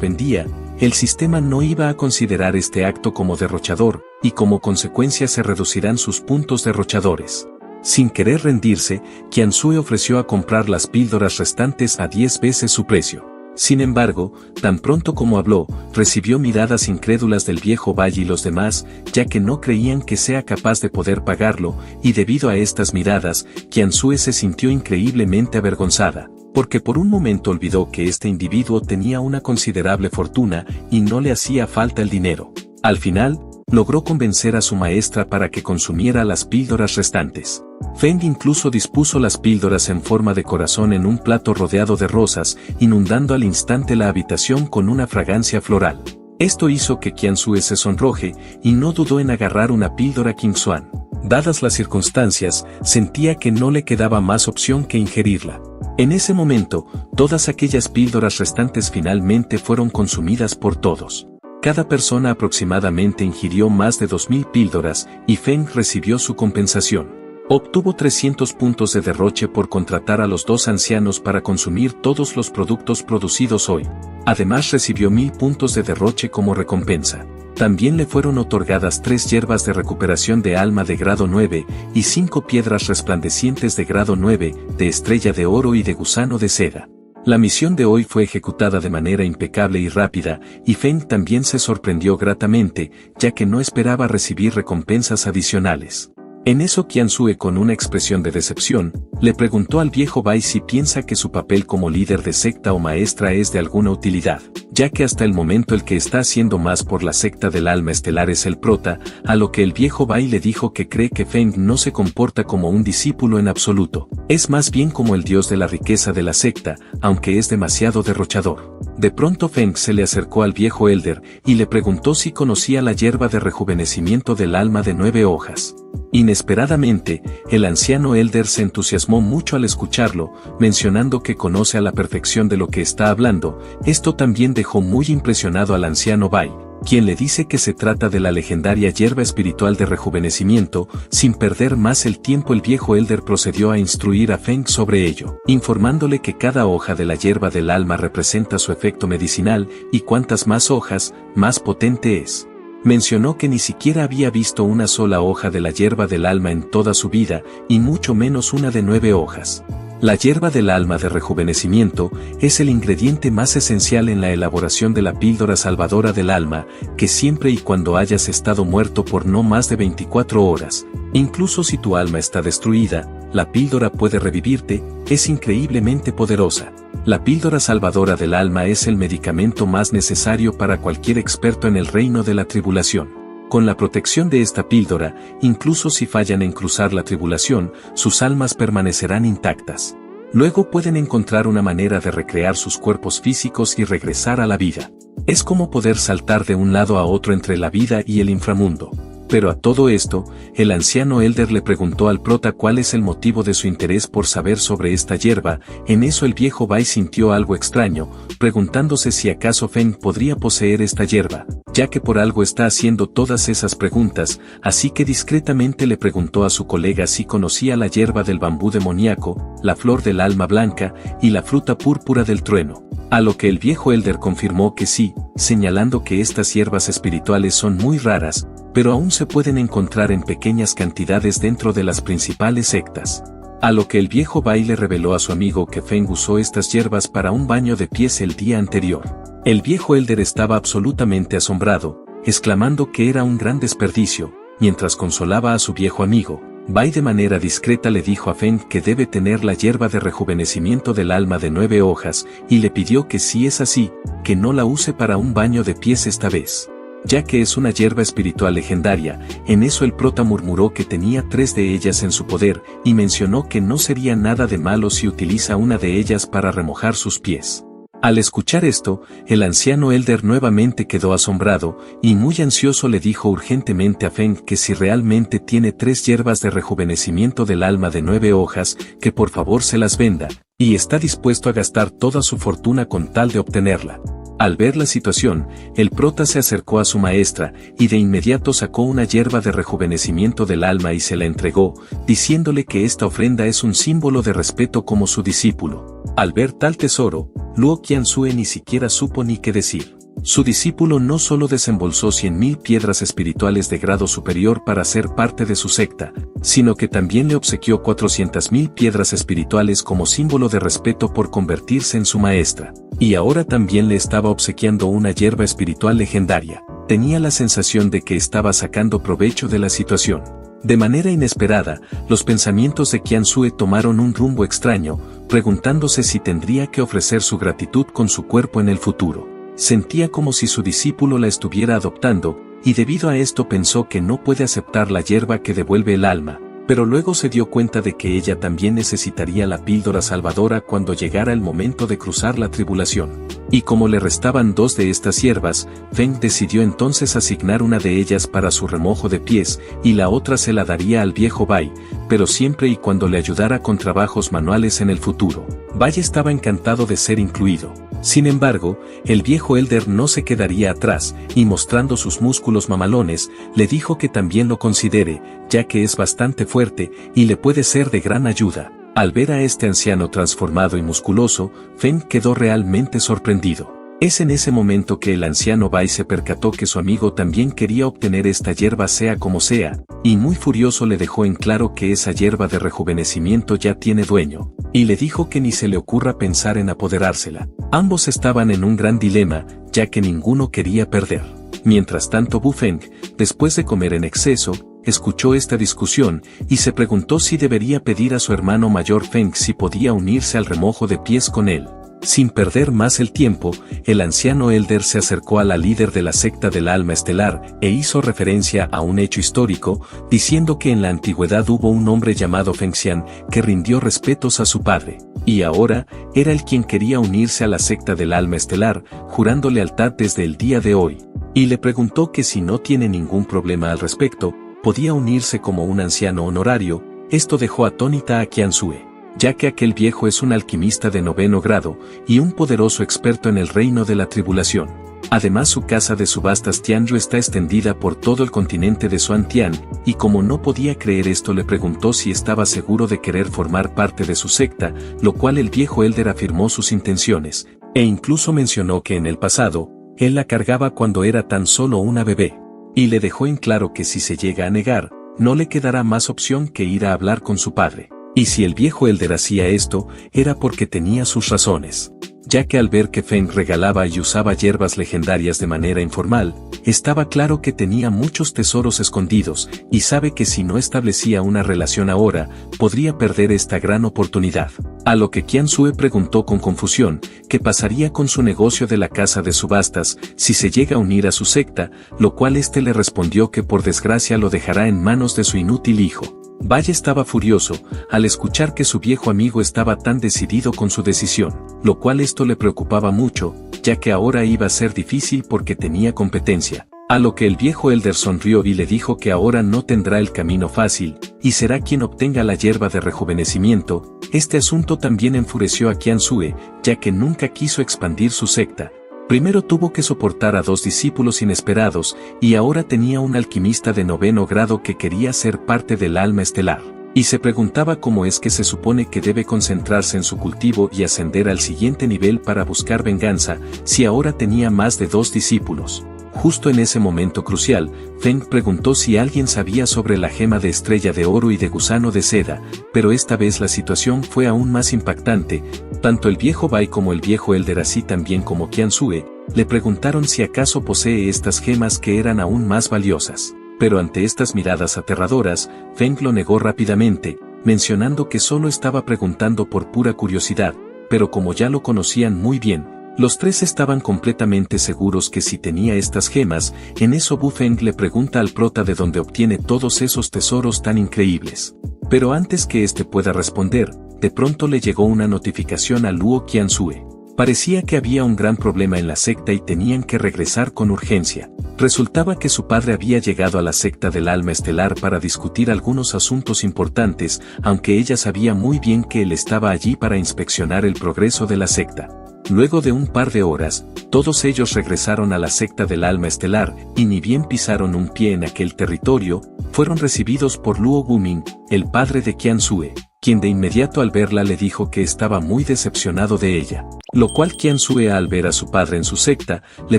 vendía, el sistema no iba a considerar este acto como derrochador, y como consecuencia se reducirán sus puntos derrochadores. Sin querer rendirse, Qianzhue ofreció a comprar las píldoras restantes a 10 veces su precio. Sin embargo, tan pronto como habló, recibió miradas incrédulas del viejo Bai y los demás, ya que no creían que sea capaz de poder pagarlo, y debido a estas miradas, Qianzhue se sintió increíblemente avergonzada, porque por un momento olvidó que este individuo tenía una considerable fortuna y no le hacía falta el dinero. Al final, logró convencer a su maestra para que consumiera las píldoras restantes. Feng incluso dispuso las píldoras en forma de corazón en un plato rodeado de rosas, inundando al instante la habitación con una fragancia floral. Esto hizo que Qianzhue se sonroje y no dudó en agarrar una píldora Qingxuan. Dadas las circunstancias, sentía que no le quedaba más opción que ingerirla. En ese momento, todas aquellas píldoras restantes finalmente fueron consumidas por todos. Cada persona aproximadamente ingirió más de 2000 píldoras y Feng recibió su compensación. Obtuvo 300 puntos de derroche por contratar a los dos ancianos para consumir todos los productos producidos hoy. Además recibió 1000 puntos de derroche como recompensa. También le fueron otorgadas 3 hierbas de recuperación de alma de grado 9 y 5 piedras resplandecientes de grado 9, de estrella de oro y de gusano de seda. La misión de hoy fue ejecutada de manera impecable y rápida, y Feng también se sorprendió gratamente, ya que no esperaba recibir recompensas adicionales. En eso Qianzhue, con una expresión de decepción, le preguntó al viejo Bai si piensa que su papel como líder de secta o maestra es de alguna utilidad, ya que hasta el momento el que está haciendo más por la secta del alma estelar es el prota, a lo que el viejo Bai le dijo que cree que Feng no se comporta como un discípulo en absoluto, es más bien como el dios de la riqueza de la secta, aunque es demasiado derrochador. De pronto Feng se le acercó al viejo Elder y le preguntó si conocía la hierba de rejuvenecimiento del alma de 9 hojas. Inesperadamente, el anciano Elder se entusiasmó mucho al escucharlo, mencionando que conoce a la perfección de lo que está hablando. Esto también dejó muy impresionado al anciano Bai, quien le dice que se trata de la legendaria hierba espiritual de rejuvenecimiento. Sin perder más el tiempo, el viejo Elder procedió a instruir a Feng sobre ello, informándole que cada hoja de la hierba del alma representa su efecto medicinal, y cuantas más hojas, más potente es. Mencionó que ni siquiera había visto una sola hoja de la hierba del alma en toda su vida, y mucho menos una de 9 hojas. La hierba del alma de rejuvenecimiento es el ingrediente más esencial en la elaboración de la píldora salvadora del alma, que siempre y cuando hayas estado muerto por no más de 24 horas, incluso si tu alma está destruida, la píldora puede revivirte. Es increíblemente poderosa. La píldora salvadora del alma es el medicamento más necesario para cualquier experto en el reino de la tribulación. Con la protección de esta píldora, incluso si fallan en cruzar la tribulación, sus almas permanecerán intactas. Luego pueden encontrar una manera de recrear sus cuerpos físicos y regresar a la vida. Es como poder saltar de un lado a otro entre la vida y el inframundo. Pero a todo esto, el anciano Elder le preguntó al prota cuál es el motivo de su interés por saber sobre esta hierba. En eso el viejo Bai sintió algo extraño, preguntándose si acaso Feng podría poseer esta hierba, ya que por algo está haciendo todas esas preguntas, así que discretamente le preguntó a su colega si conocía la hierba del bambú demoníaco, la flor del alma blanca y la fruta púrpura del trueno. A lo que el viejo Elder confirmó que sí, señalando que estas hierbas espirituales son muy raras, pero aún se pueden encontrar en pequeñas cantidades dentro de las principales sectas. A lo que el viejo Bai le reveló a su amigo que Feng usó estas hierbas para un baño de pies el día anterior. El viejo Elder estaba absolutamente asombrado, exclamando que era un gran desperdicio. Mientras consolaba a su viejo amigo, Bai de manera discreta le dijo a Feng que debe tener la hierba de rejuvenecimiento del alma de 9 hojas, y le pidió que si es así, que no la use para un baño de pies esta vez, ya que es una hierba espiritual legendaria. En eso el prota murmuró que tenía 3 de ellas en su poder, y mencionó que no sería nada de malo si utiliza una de ellas para remojar sus pies. Al escuchar esto, el anciano Elder nuevamente quedó asombrado, y muy ansioso le dijo urgentemente a Feng que si realmente tiene 3 hierbas de rejuvenecimiento del alma de 9 hojas, que por favor se las venda, y está dispuesto a gastar toda su fortuna con tal de obtenerla. Al ver la situación, el prota se acercó a su maestra, y de inmediato sacó una hierba de rejuvenecimiento del alma y se la entregó, diciéndole que esta ofrenda es un símbolo de respeto como su discípulo. Al ver tal tesoro, Luo Qianzue ni siquiera supo ni qué decir. Su discípulo no solo desembolsó 100.000 piedras espirituales de grado superior para ser parte de su secta, sino que también le obsequió 400.000 piedras espirituales como símbolo de respeto por convertirse en su maestra. Y ahora también le estaba obsequiando una hierba espiritual legendaria. Tenía la sensación de que estaba sacando provecho de la situación. De manera inesperada, los pensamientos de Qianzue tomaron un rumbo extraño, preguntándose si tendría que ofrecer su gratitud con su cuerpo en el futuro. Sentía como si su discípulo la estuviera adoptando, y debido a esto pensó que no puede aceptar la hierba que devuelve el alma, pero luego se dio cuenta de que ella también necesitaría la píldora salvadora cuando llegara el momento de cruzar la tribulación. Y como le restaban 2 de estas hierbas, Feng decidió entonces asignar una de ellas para su remojo de pies, y la otra se la daría al viejo Bai, pero siempre y cuando le ayudara con trabajos manuales en el futuro. Bai estaba encantado de ser incluido. Sin embargo, el viejo Elder no se quedaría atrás, y mostrando sus músculos mamalones, le dijo que también lo considere, ya que es bastante fuerte, y le puede ser de gran ayuda. Al ver a este anciano transformado y musculoso, Feng quedó realmente sorprendido. Es en ese momento que el anciano Bai se percató que su amigo también quería obtener esta hierba sea como sea, y muy furioso le dejó en claro que esa hierba de rejuvenecimiento ya tiene dueño, y le dijo que ni se le ocurra pensar en apoderársela. Ambos estaban en un gran dilema, ya que ninguno quería perder. Mientras tanto Bu Feng, después de comer en exceso, escuchó esta discusión, y se preguntó si debería pedir a su hermano mayor Feng si podía unirse al remojo de pies con él. Sin perder más el tiempo, el anciano Elder se acercó a la líder de la secta del alma estelar, e hizo referencia a un hecho histórico, diciendo que en la antigüedad hubo un hombre llamado Feng Xian, que rindió respetos a su padre, y ahora, era él quien quería unirse a la secta del alma estelar, jurando lealtad desde el día de hoy. Y le preguntó que si no tiene ningún problema al respecto, podía unirse como un anciano honorario. Esto dejó atónita a Qianzue, ya que aquel viejo es un alquimista de 9º grado, y un poderoso experto en el reino de la tribulación. Además su casa de subastas Tianyu está extendida por todo el continente de Xuantian, y como no podía creer esto le preguntó si estaba seguro de querer formar parte de su secta, lo cual el viejo Elder afirmó sus intenciones, e incluso mencionó que en el pasado, él la cargaba cuando era tan solo una bebé, y le dejó en claro que si se llega a negar, no le quedará más opción que ir a hablar con su padre. Y si el viejo Elder hacía esto, era porque tenía sus razones, ya que al ver que Feng regalaba y usaba hierbas legendarias de manera informal, estaba claro que tenía muchos tesoros escondidos, y sabe que si no establecía una relación ahora, podría perder esta gran oportunidad. A lo que Qianzue preguntó con confusión, qué pasaría con su negocio de la casa de subastas, si se llega a unir a su secta, lo cual este le respondió que por desgracia lo dejará en manos de su inútil hijo. Bai estaba furioso, al escuchar que su viejo amigo estaba tan decidido con su decisión, lo cual esto le preocupaba mucho, ya que ahora iba a ser difícil porque tenía competencia. A lo que el viejo Elder sonrió y le dijo que ahora no tendrá el camino fácil, y será quien obtenga la hierba de rejuvenecimiento. Este asunto también enfureció a Qianzue, ya que nunca quiso expandir su secta. Primero tuvo que soportar a 2 discípulos inesperados, y ahora tenía un alquimista de 9º grado que quería ser parte del alma estelar. Y se preguntaba cómo es que se supone que debe concentrarse en su cultivo y ascender al siguiente nivel para buscar venganza, si ahora tenía más de 2 discípulos. Justo en ese momento crucial, Feng preguntó si alguien sabía sobre la gema de estrella de oro y de gusano de seda, pero esta vez la situación fue aún más impactante. Tanto el viejo Bai como el viejo Elder, así también como Qianzue, le preguntaron si acaso posee estas gemas que eran aún más valiosas. Pero ante estas miradas aterradoras, Feng lo negó rápidamente, mencionando que solo estaba preguntando por pura curiosidad, pero como ya lo conocían muy bien, los 3 estaban completamente seguros que si tenía estas gemas. En eso Bu Feng le pregunta al prota de dónde obtiene todos esos tesoros tan increíbles. Pero antes que éste pueda responder, de pronto le llegó una notificación a Luo Qianzue. Parecía que había un gran problema en la secta y tenían que regresar con urgencia. Resultaba que su padre había llegado a la secta del alma estelar para discutir algunos asuntos importantes, aunque ella sabía muy bien que él estaba allí para inspeccionar el progreso de la secta. Luego de un par de horas, todos ellos regresaron a la secta del alma estelar, y ni bien pisaron un pie en aquel territorio, fueron recibidos por Luo Gumin, el padre de Qianzue, quien de inmediato al verla le dijo que estaba muy decepcionado de ella. Lo cual Qianzue, al ver a su padre en su secta, le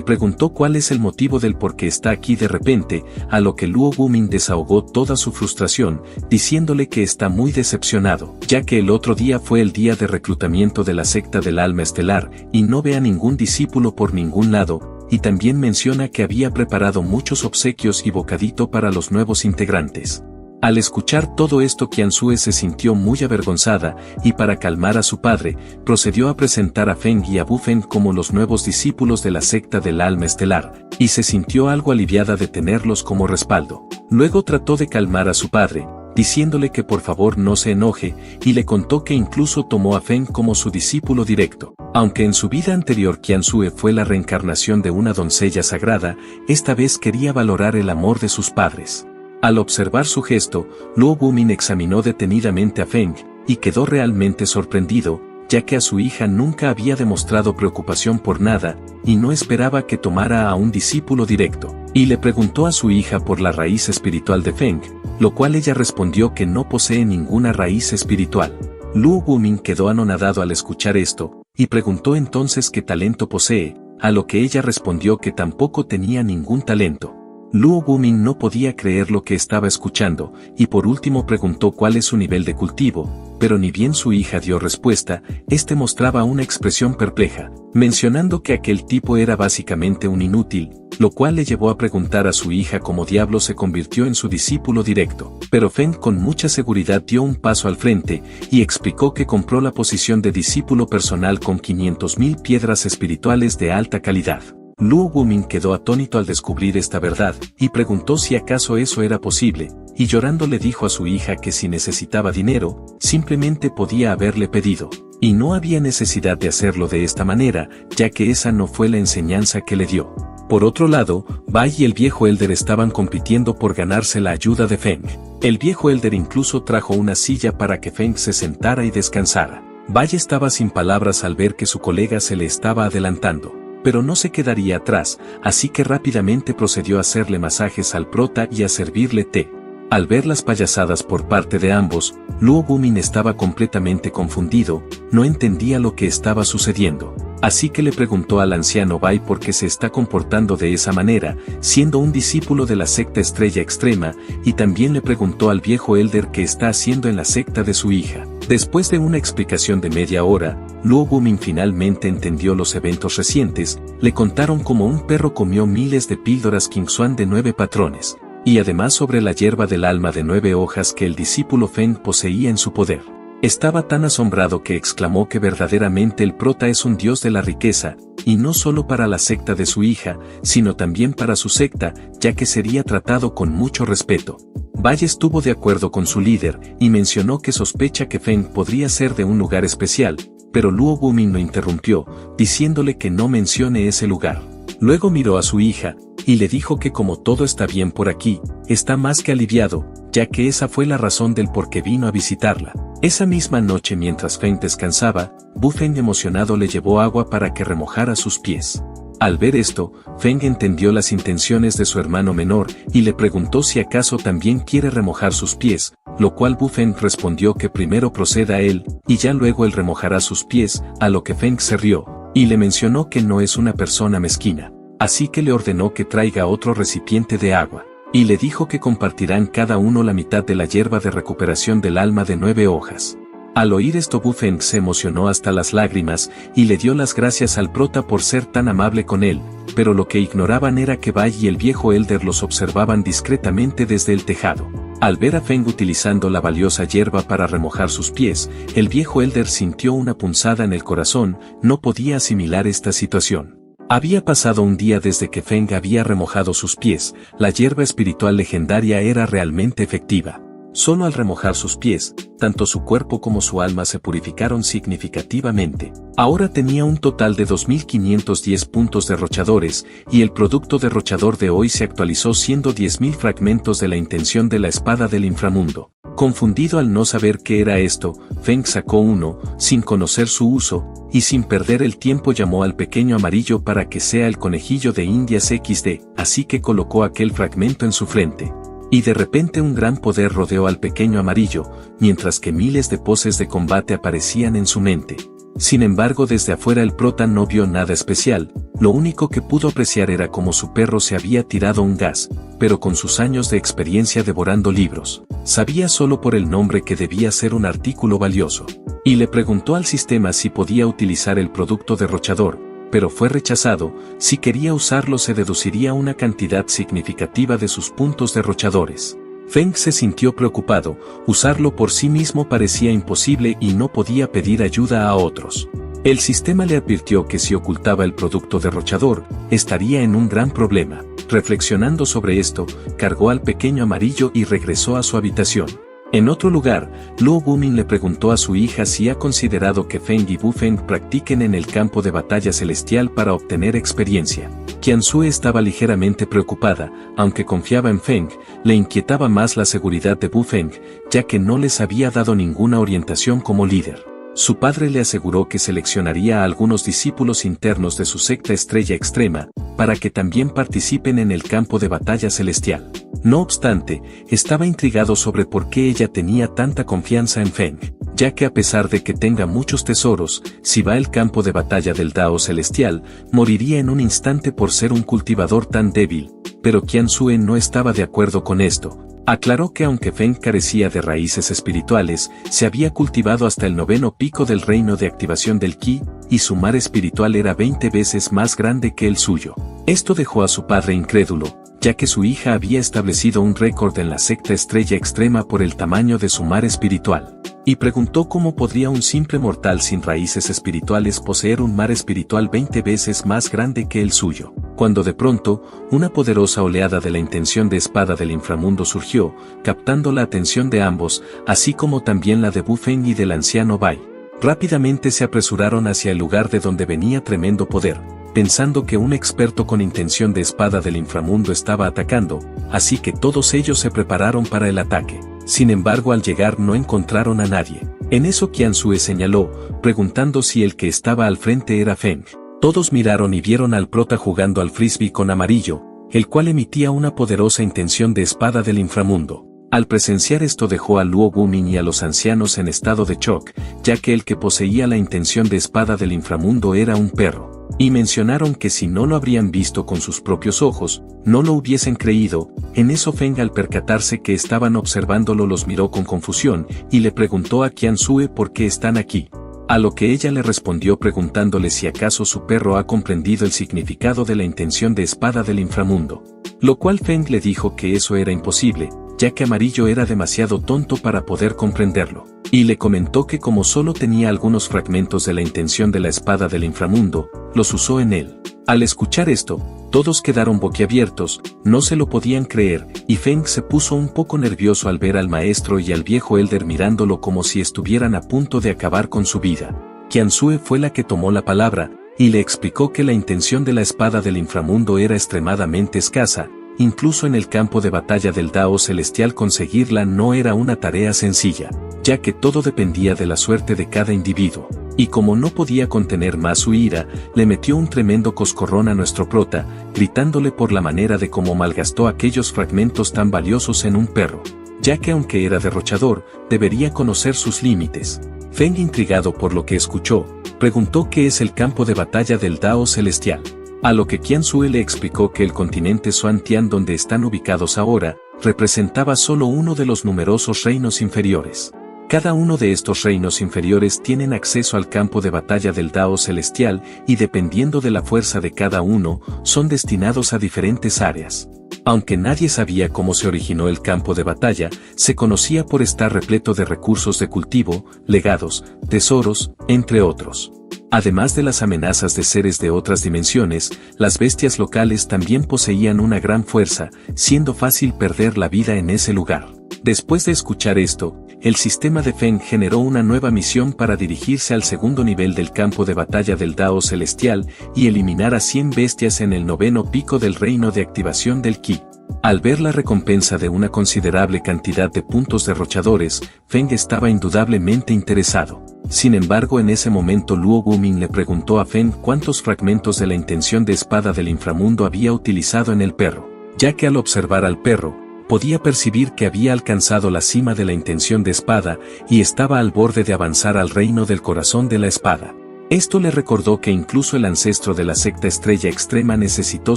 preguntó cuál es el motivo del por qué está aquí de repente, a lo que Luo Gumin desahogó toda su frustración, diciéndole que está muy decepcionado, ya que el otro día fue el día de reclutamiento de la secta del alma estelar, y no ve a ningún discípulo por ningún lado, y también menciona que había preparado muchos obsequios y bocadito para los nuevos integrantes. Al escuchar todo esto, Qianzue se sintió muy avergonzada, y para calmar a su padre, procedió a presentar a Feng y a Bufeng como los nuevos discípulos de la secta del alma estelar, y se sintió algo aliviada de tenerlos como respaldo. Luego trató de calmar a su padre, diciéndole que por favor no se enoje, y le contó que incluso tomó a Feng como su discípulo directo. Aunque en su vida anterior Qianzue fue la reencarnación de una doncella sagrada, esta vez quería valorar el amor de sus padres. Al observar su gesto, Luo Gumin examinó detenidamente a Feng, y quedó realmente sorprendido, ya que a su hija nunca había demostrado preocupación por nada, y no esperaba que tomara a un discípulo directo. Y le preguntó a su hija por la raíz espiritual de Feng, lo cual ella respondió que no posee ninguna raíz espiritual. Luo Gumin quedó anonadado al escuchar esto, y preguntó entonces qué talento posee, a lo que ella respondió que tampoco tenía ningún talento. Luo Gumin no podía creer lo que estaba escuchando, y por último preguntó cuál es su nivel de cultivo, pero ni bien su hija dio respuesta, este mostraba una expresión perpleja, mencionando que aquel tipo era básicamente un inútil, lo cual le llevó a preguntar a su hija cómo diablo se convirtió en su discípulo directo. Pero Feng con mucha seguridad dio un paso al frente, y explicó que compró la posición de discípulo personal con 500,000 piedras espirituales de alta calidad. Luo Gumin quedó atónito al descubrir esta verdad, y preguntó si acaso eso era posible, y llorando le dijo a su hija que si necesitaba dinero, simplemente podía haberle pedido, y no había necesidad de hacerlo de esta manera, ya que esa no fue la enseñanza que le dio. Por otro lado, Bai y el viejo Elder estaban compitiendo por ganarse la ayuda de Feng. El viejo Elder incluso trajo una silla para que Feng se sentara y descansara. Bai estaba sin palabras al ver que su colega se le estaba adelantando. Pero no se quedaría atrás, así que rápidamente procedió a hacerle masajes al prota y a servirle té. Al ver las payasadas por parte de ambos, Luo Gumin estaba completamente confundido, no entendía lo que estaba sucediendo. Así que le preguntó al anciano Bai por qué se está comportando de esa manera, siendo un discípulo de la secta Estrella Extrema, y también le preguntó al viejo Elder qué está haciendo en la secta de su hija. Después de una explicación de media hora, Luo Gumin finalmente entendió los eventos recientes, le contaron cómo un perro comió miles de píldoras Qingxuan de 9 patrones, y además sobre la hierba del alma de 9 hojas que el discípulo Feng poseía en su poder. Estaba tan asombrado que exclamó que verdaderamente el prota es un dios de la riqueza, y no solo para la secta de su hija, sino también para su secta, ya que sería tratado con mucho respeto. Bai estuvo de acuerdo con su líder, y mencionó que sospecha que Feng podría ser de un lugar especial, pero Luo Gumin lo interrumpió, diciéndole que no mencione ese lugar. Luego miró a su hija, y le dijo que como todo está bien por aquí, está más que aliviado, ya que esa fue la razón del por qué vino a visitarla. Esa misma noche mientras Feng descansaba, Bufeng emocionado le llevó agua para que remojara sus pies. Al ver esto, Feng entendió las intenciones de su hermano menor y le preguntó si acaso también quiere remojar sus pies, lo cual Bufeng respondió que primero proceda él, y ya luego él remojará sus pies, a lo que Feng se rió, y le mencionó que no es una persona mezquina. Así que le ordenó que traiga otro recipiente de agua, y le dijo que compartirán cada uno la mitad de la hierba de recuperación del alma de 9 hojas. Al oír esto Bufeng se emocionó hasta las lágrimas, y le dio las gracias al prota por ser tan amable con él, pero lo que ignoraban era que Bai y el viejo Elder los observaban discretamente desde el tejado. Al ver a Feng utilizando la valiosa hierba para remojar sus pies, el viejo Elder sintió una punzada en el corazón, no podía asimilar esta situación. Había pasado un día desde que Feng había remojado sus pies, la hierba espiritual legendaria era realmente efectiva. Solo al remojar sus pies, tanto su cuerpo como su alma se purificaron significativamente. Ahora tenía un total de 2510 puntos derrochadores, y el producto derrochador de hoy se actualizó siendo 10.000 fragmentos de la intención de la espada del inframundo. Confundido al no saber qué era esto, Feng sacó uno, sin conocer su uso, y sin perder el tiempo llamó al pequeño amarillo para que sea el conejillo de Indias XD, así que colocó aquel fragmento en su frente. Y de repente un gran poder rodeó al pequeño amarillo, mientras que miles de poses de combate aparecían en su mente. Sin embargo, desde afuera el prota no vio nada especial, lo único que pudo apreciar era cómo su perro se había tirado un gas, pero con sus años de experiencia devorando libros, sabía solo por el nombre que debía ser un artículo valioso. Y le preguntó al sistema si podía utilizar el producto derrochador, pero fue rechazado. Si quería usarlo se deduciría una cantidad significativa de sus puntos derrochadores. Feng se sintió preocupado, usarlo por sí mismo parecía imposible y no podía pedir ayuda a otros. El sistema le advirtió que si ocultaba el producto derrochador, estaría en un gran problema. Reflexionando sobre esto, cargó al pequeño amarillo y regresó a su habitación. En otro lugar, Luo Wumin le preguntó a su hija si ha considerado que Feng y Bufeng practiquen en el campo de batalla celestial para obtener experiencia. Qianzue estaba ligeramente preocupada, aunque confiaba en Feng, le inquietaba más la seguridad de Bufeng, ya que no les había dado ninguna orientación como líder. Su padre le aseguró que seleccionaría a algunos discípulos internos de su secta Estrella Extrema, para que también participen en el campo de batalla celestial. No obstante, estaba intrigado sobre por qué ella tenía tanta confianza en Feng, ya que a pesar de que tenga muchos tesoros, si va al campo de batalla del Dao Celestial, moriría en un instante por ser un cultivador tan débil, pero Qianzue no estaba de acuerdo con esto. Aclaró que aunque Feng carecía de raíces espirituales, se había cultivado hasta el 9º pico del reino de activación del Qi, y su mar espiritual era 20 veces más grande que el suyo. Esto dejó a su padre incrédulo, ya que su hija había establecido un récord en la secta Estrella Extrema por el tamaño de su mar espiritual. Y preguntó cómo podría un simple mortal sin raíces espirituales poseer un mar espiritual 20 veces más grande que el suyo. Cuando de pronto, una poderosa oleada de la intención de espada del inframundo surgió, captando la atención de ambos, así como también la de Bufeng y del anciano Bai. Rápidamente se apresuraron hacia el lugar de donde venía tremendo poder, pensando que un experto con intención de espada del inframundo estaba atacando, así que todos ellos se prepararon para el ataque. Sin embargo, al llegar no encontraron a nadie. En eso Qianzue señaló, preguntando si el que estaba al frente era Feng. Todos miraron y vieron al prota jugando al frisbee con amarillo, el cual emitía una poderosa intención de espada del inframundo. Al presenciar esto dejó a Luo Wumin y a los ancianos en estado de shock, ya que el que poseía la intención de espada del inframundo era un perro. Y mencionaron que si no lo habrían visto con sus propios ojos, no lo hubiesen creído. En eso Feng, al percatarse que estaban observándolo, los miró con confusión, y le preguntó a Qianzue por qué están aquí. A lo que ella le respondió preguntándole si acaso su perro ha comprendido el significado de la intención de espada del inframundo. Lo cual Feng le dijo que eso era imposible, ya que Amarillo era demasiado tonto para poder comprenderlo. Y le comentó que como solo tenía algunos fragmentos de la intención de la espada del inframundo, los usó en él. Al escuchar esto, todos quedaron boquiabiertos, no se lo podían creer, y Feng se puso un poco nervioso al ver al maestro y al viejo Elder mirándolo como si estuvieran a punto de acabar con su vida. Qianzue fue la que tomó la palabra, y le explicó que la intención de la espada del inframundo era extremadamente escasa, incluso en el campo de batalla del Dao Celestial conseguirla no era una tarea sencilla, ya que todo dependía de la suerte de cada individuo. Y como no podía contener más su ira, le metió un tremendo coscorrón a nuestro prota, gritándole por la manera de cómo malgastó aquellos fragmentos tan valiosos en un perro, ya que aunque era derrochador, debería conocer sus límites. Feng, intrigado por lo que escuchó, preguntó qué es el campo de batalla del Dao Celestial. A lo que Qianzue le explicó que el continente Xuantian donde están ubicados ahora, representaba solo uno de los numerosos reinos inferiores. Cada uno de estos reinos inferiores tienen acceso al campo de batalla del Dao Celestial y dependiendo de la fuerza de cada uno, son destinados a diferentes áreas. Aunque nadie sabía cómo se originó el campo de batalla, se conocía por estar repleto de recursos de cultivo, legados, tesoros, entre otros. Además de las amenazas de seres de otras dimensiones, las bestias locales también poseían una gran fuerza, siendo fácil perder la vida en ese lugar. Después de escuchar esto, el sistema de Feng generó una nueva misión para dirigirse al segundo nivel del campo de batalla del Dao Celestial y eliminar a 100 bestias en el 9º pico del reino de activación del Qi. Al ver la recompensa de una considerable cantidad de puntos derrochadores, Feng estaba indudablemente interesado. Sin embargo, en ese momento Luo Gumin le preguntó a Feng cuántos fragmentos de la intención de espada del inframundo había utilizado en el perro, ya que al observar al perro, podía percibir que había alcanzado la cima de la intención de espada y estaba al borde de avanzar al reino del corazón de la espada. Esto le recordó que incluso el ancestro de la secta Estrella Extrema necesitó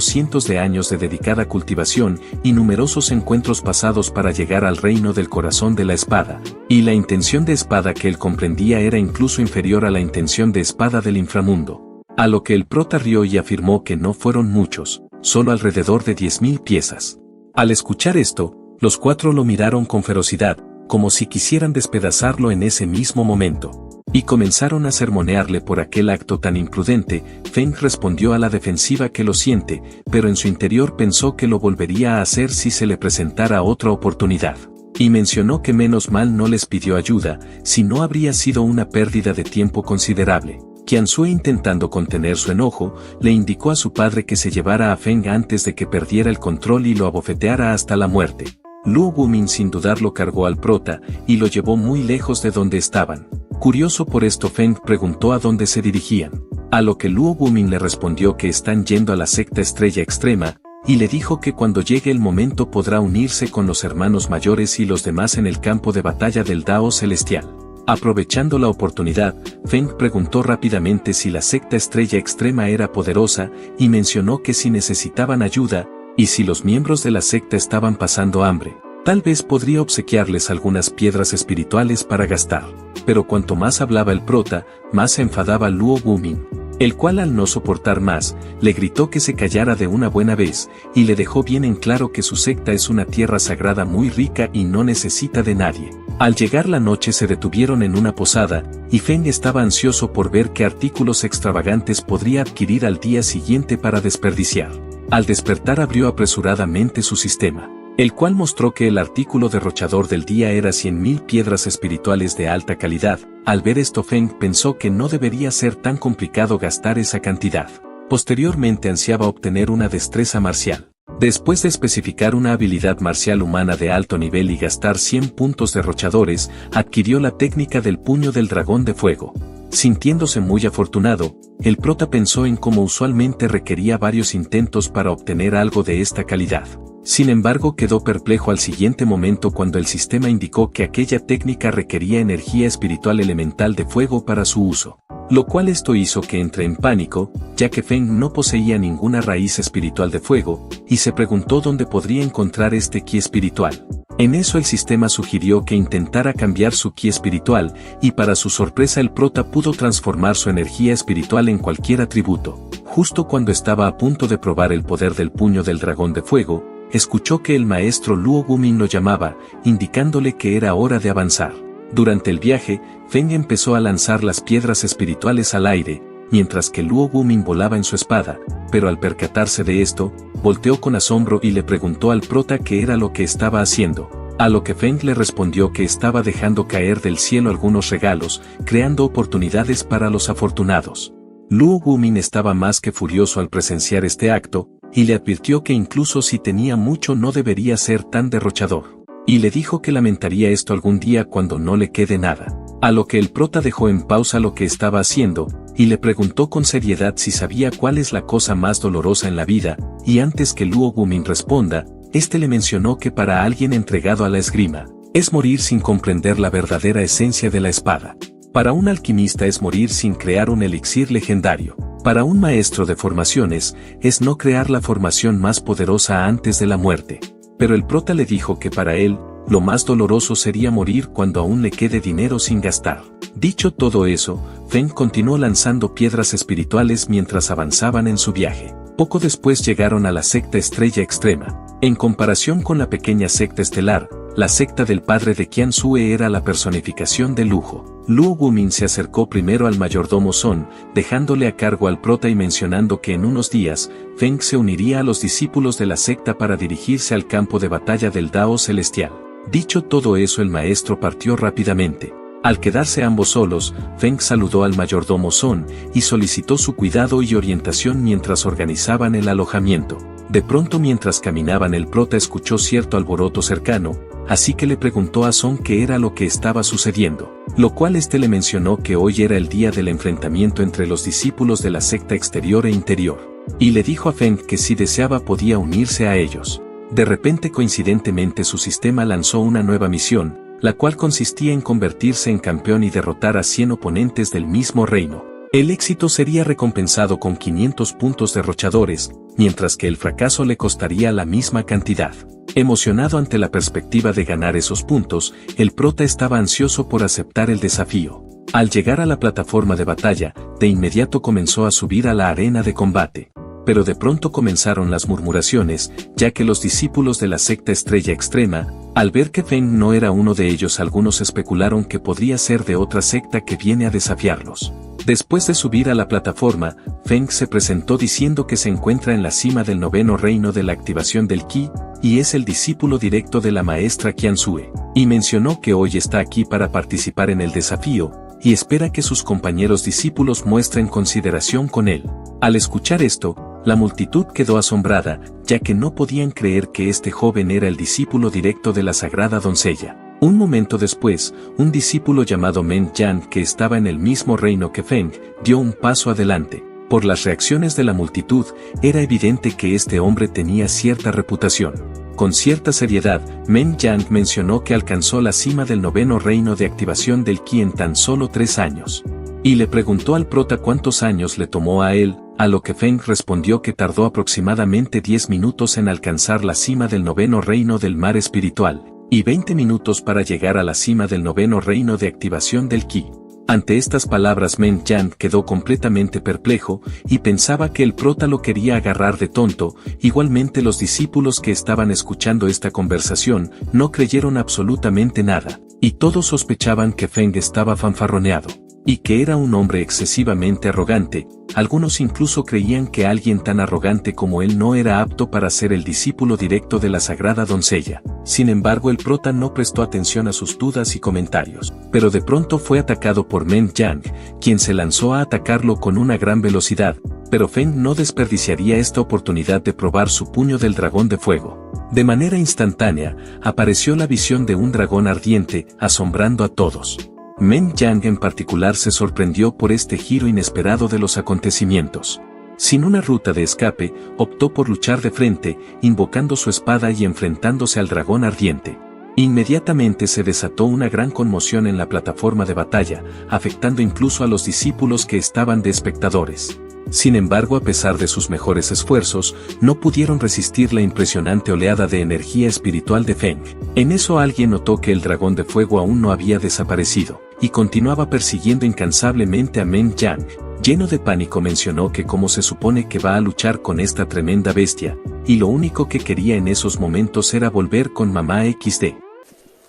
cientos de años de dedicada cultivación y numerosos encuentros pasados para llegar al reino del corazón de la espada, y la intención de espada que él comprendía era incluso inferior a la intención de espada del inframundo. A lo que el prota rió y afirmó que no fueron muchos, solo alrededor de 10.000 piezas. Al escuchar esto, los cuatro lo miraron con ferocidad, como si quisieran despedazarlo en ese mismo momento. Y comenzaron a sermonearle por aquel acto tan imprudente. Feng respondió a la defensiva que lo siente, pero en su interior pensó que lo volvería a hacer si se le presentara otra oportunidad. Y mencionó que menos mal no les pidió ayuda, si no habría sido una pérdida de tiempo considerable. Qianzue, intentando contener su enojo, le indicó a su padre que se llevara a Feng antes de que perdiera el control y lo abofeteara hasta la muerte. Luo Gumin sin dudarlo cargó al prota y lo llevó muy lejos de donde estaban. Curioso por esto, Feng preguntó a dónde se dirigían, a lo que Luo Gumin le respondió que están yendo a la secta Estrella Extrema, y le dijo que cuando llegue el momento podrá unirse con los hermanos mayores y los demás en el campo de batalla del Dao Celestial. Aprovechando la oportunidad, Feng preguntó rápidamente si la secta Estrella Extrema era poderosa y mencionó que si necesitaban ayuda, y si los miembros de la secta estaban pasando hambre, tal vez podría obsequiarles algunas piedras espirituales para gastar. Pero cuanto más hablaba el prota, más se enfadaba Luo Gumin, el cual al no soportar más, le gritó que se callara de una buena vez, y le dejó bien en claro que su secta es una tierra sagrada muy rica y no necesita de nadie. Al llegar la noche se detuvieron en una posada, y Feng estaba ansioso por ver qué artículos extravagantes podría adquirir al día siguiente para desperdiciar. Al despertar abrió apresuradamente su sistema, el cual mostró que el artículo derrochador del día era 100.000 piedras espirituales de alta calidad. Al ver esto, Feng pensó que no debería ser tan complicado gastar esa cantidad. Posteriormente ansiaba obtener una destreza marcial. Después de especificar una habilidad marcial humana de alto nivel y gastar 100 puntos derrochadores, adquirió la técnica del puño del dragón de fuego. Sintiéndose muy afortunado, el prota pensó en cómo usualmente requería varios intentos para obtener algo de esta calidad. Sin embargo, quedó perplejo al siguiente momento cuando el sistema indicó que aquella técnica requería energía espiritual elemental de fuego para su uso. Lo cual esto hizo que entre en pánico, ya que Feng no poseía ninguna raíz espiritual de fuego, y se preguntó dónde podría encontrar este ki espiritual. En eso el sistema sugirió que intentara cambiar su ki espiritual, y para su sorpresa el prota pudo transformar su energía espiritual en cualquier atributo. Justo cuando estaba a punto de probar el poder del puño del dragón de fuego, escuchó que el maestro Luo Gumin lo llamaba, indicándole que era hora de avanzar. Durante el viaje, Feng empezó a lanzar las piedras espirituales al aire, mientras que Luo Gumin volaba en su espada, pero al percatarse de esto, volteó con asombro y le preguntó al prota qué era lo que estaba haciendo, a lo que Feng le respondió que estaba dejando caer del cielo algunos regalos, creando oportunidades para los afortunados. Luo Gumin estaba más que furioso al presenciar este acto, y le advirtió que incluso si tenía mucho no debería ser tan derrochador. Y le dijo que lamentaría esto algún día cuando no le quede nada. A lo que el prota dejó en pausa lo que estaba haciendo, y le preguntó con seriedad si sabía cuál es la cosa más dolorosa en la vida, y antes que Luo Gumin responda, este le mencionó que para alguien entregado a la esgrima, es morir sin comprender la verdadera esencia de la espada. Para un alquimista es morir sin crear un elixir legendario. Para un maestro de formaciones, es no crear la formación más poderosa antes de la muerte. Pero el prota le dijo que para él, lo más doloroso sería morir cuando aún le quede dinero sin gastar. Dicho todo eso, Feng continuó lanzando piedras espirituales mientras avanzaban en su viaje. Poco después llegaron a la secta Estrella Extrema. En comparación con la pequeña secta estelar, la secta del padre de Qianzue era la personificación de lujo. Luo Gumin se acercó primero al mayordomo Son, dejándole a cargo al prota y mencionando que en unos días, Feng se uniría a los discípulos de la secta para dirigirse al campo de batalla del Dao Celestial. Dicho todo eso, el maestro partió rápidamente. Al quedarse ambos solos, Feng saludó al mayordomo Son y solicitó su cuidado y orientación mientras organizaban el alojamiento. De pronto, mientras caminaban, el prota escuchó cierto alboroto cercano, así que le preguntó a Son qué era lo que estaba sucediendo, lo cual este le mencionó que hoy era el día del enfrentamiento entre los discípulos de la secta exterior e interior, y le dijo a Feng que si deseaba podía unirse a ellos. De repente, coincidentemente, su sistema lanzó una nueva misión, la cual consistía en convertirse en campeón y derrotar a 100 oponentes del mismo reino. El éxito sería recompensado con 500 puntos derrochadores, mientras que el fracaso le costaría la misma cantidad. Emocionado ante la perspectiva de ganar esos puntos, el prota estaba ansioso por aceptar el desafío. Al llegar a la plataforma de batalla, de inmediato comenzó a subir a la arena de combate. Pero de pronto comenzaron las murmuraciones, ya que los discípulos de la secta Estrella Extrema, al ver que Feng no era uno de ellos, algunos especularon que podría ser de otra secta que viene a desafiarlos. Después de subir a la plataforma, Feng se presentó diciendo que se encuentra en la cima del 9º reino de la activación del Qi, y es el discípulo directo de la maestra Qianzue, y mencionó que hoy está aquí para participar en el desafío, y espera que sus compañeros discípulos muestren consideración con él. Al escuchar esto, la multitud quedó asombrada, ya que no podían creer que este joven era el discípulo directo de la sagrada doncella. Un momento después, un discípulo llamado Men Yan, que estaba en el mismo reino que Feng, dio un paso adelante. Por las reacciones de la multitud, era evidente que este hombre tenía cierta reputación. Con cierta seriedad, Men Yan mencionó que alcanzó la cima del 9º reino de activación del Qi en tan solo 3 años. Y le preguntó al prota cuántos años le tomó a él, a lo que Feng respondió que tardó aproximadamente 10 minutos en alcanzar la cima del 9º reino del mar espiritual, y 20 minutos para llegar a la cima del 9º reino de activación del Qi. Ante estas palabras, Men Yan quedó completamente perplejo, y pensaba que el prota lo quería agarrar de tonto. Igualmente, los discípulos que estaban escuchando esta conversación no creyeron absolutamente nada, y todos sospechaban que Feng estaba fanfarroneado, y que era un hombre excesivamente arrogante. Algunos incluso creían que alguien tan arrogante como él no era apto para ser el discípulo directo de la sagrada doncella. Sin embargo, el prota no prestó atención a sus dudas y comentarios, pero de pronto fue atacado por Men Yang, quien se lanzó a atacarlo con una gran velocidad, pero Feng no desperdiciaría esta oportunidad de probar su puño del dragón de fuego. De manera instantánea, apareció la visión de un dragón ardiente, asombrando a todos. Men Yang en particular se sorprendió por este giro inesperado de los acontecimientos. Sin una ruta de escape, optó por luchar de frente, invocando su espada y enfrentándose al dragón ardiente. Inmediatamente se desató una gran conmoción en la plataforma de batalla, afectando incluso a los discípulos que estaban de espectadores. Sin embargo, a pesar de sus mejores esfuerzos, no pudieron resistir la impresionante oleada de energía espiritual de Feng. En eso alguien notó que el dragón de fuego aún no había desaparecido, y continuaba persiguiendo incansablemente a Men Yang. Lleno de pánico mencionó que cómo se supone que va a luchar con esta tremenda bestia, y lo único que quería en esos momentos era volver con mamá XD.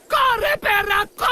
¡Corre, perra, corre!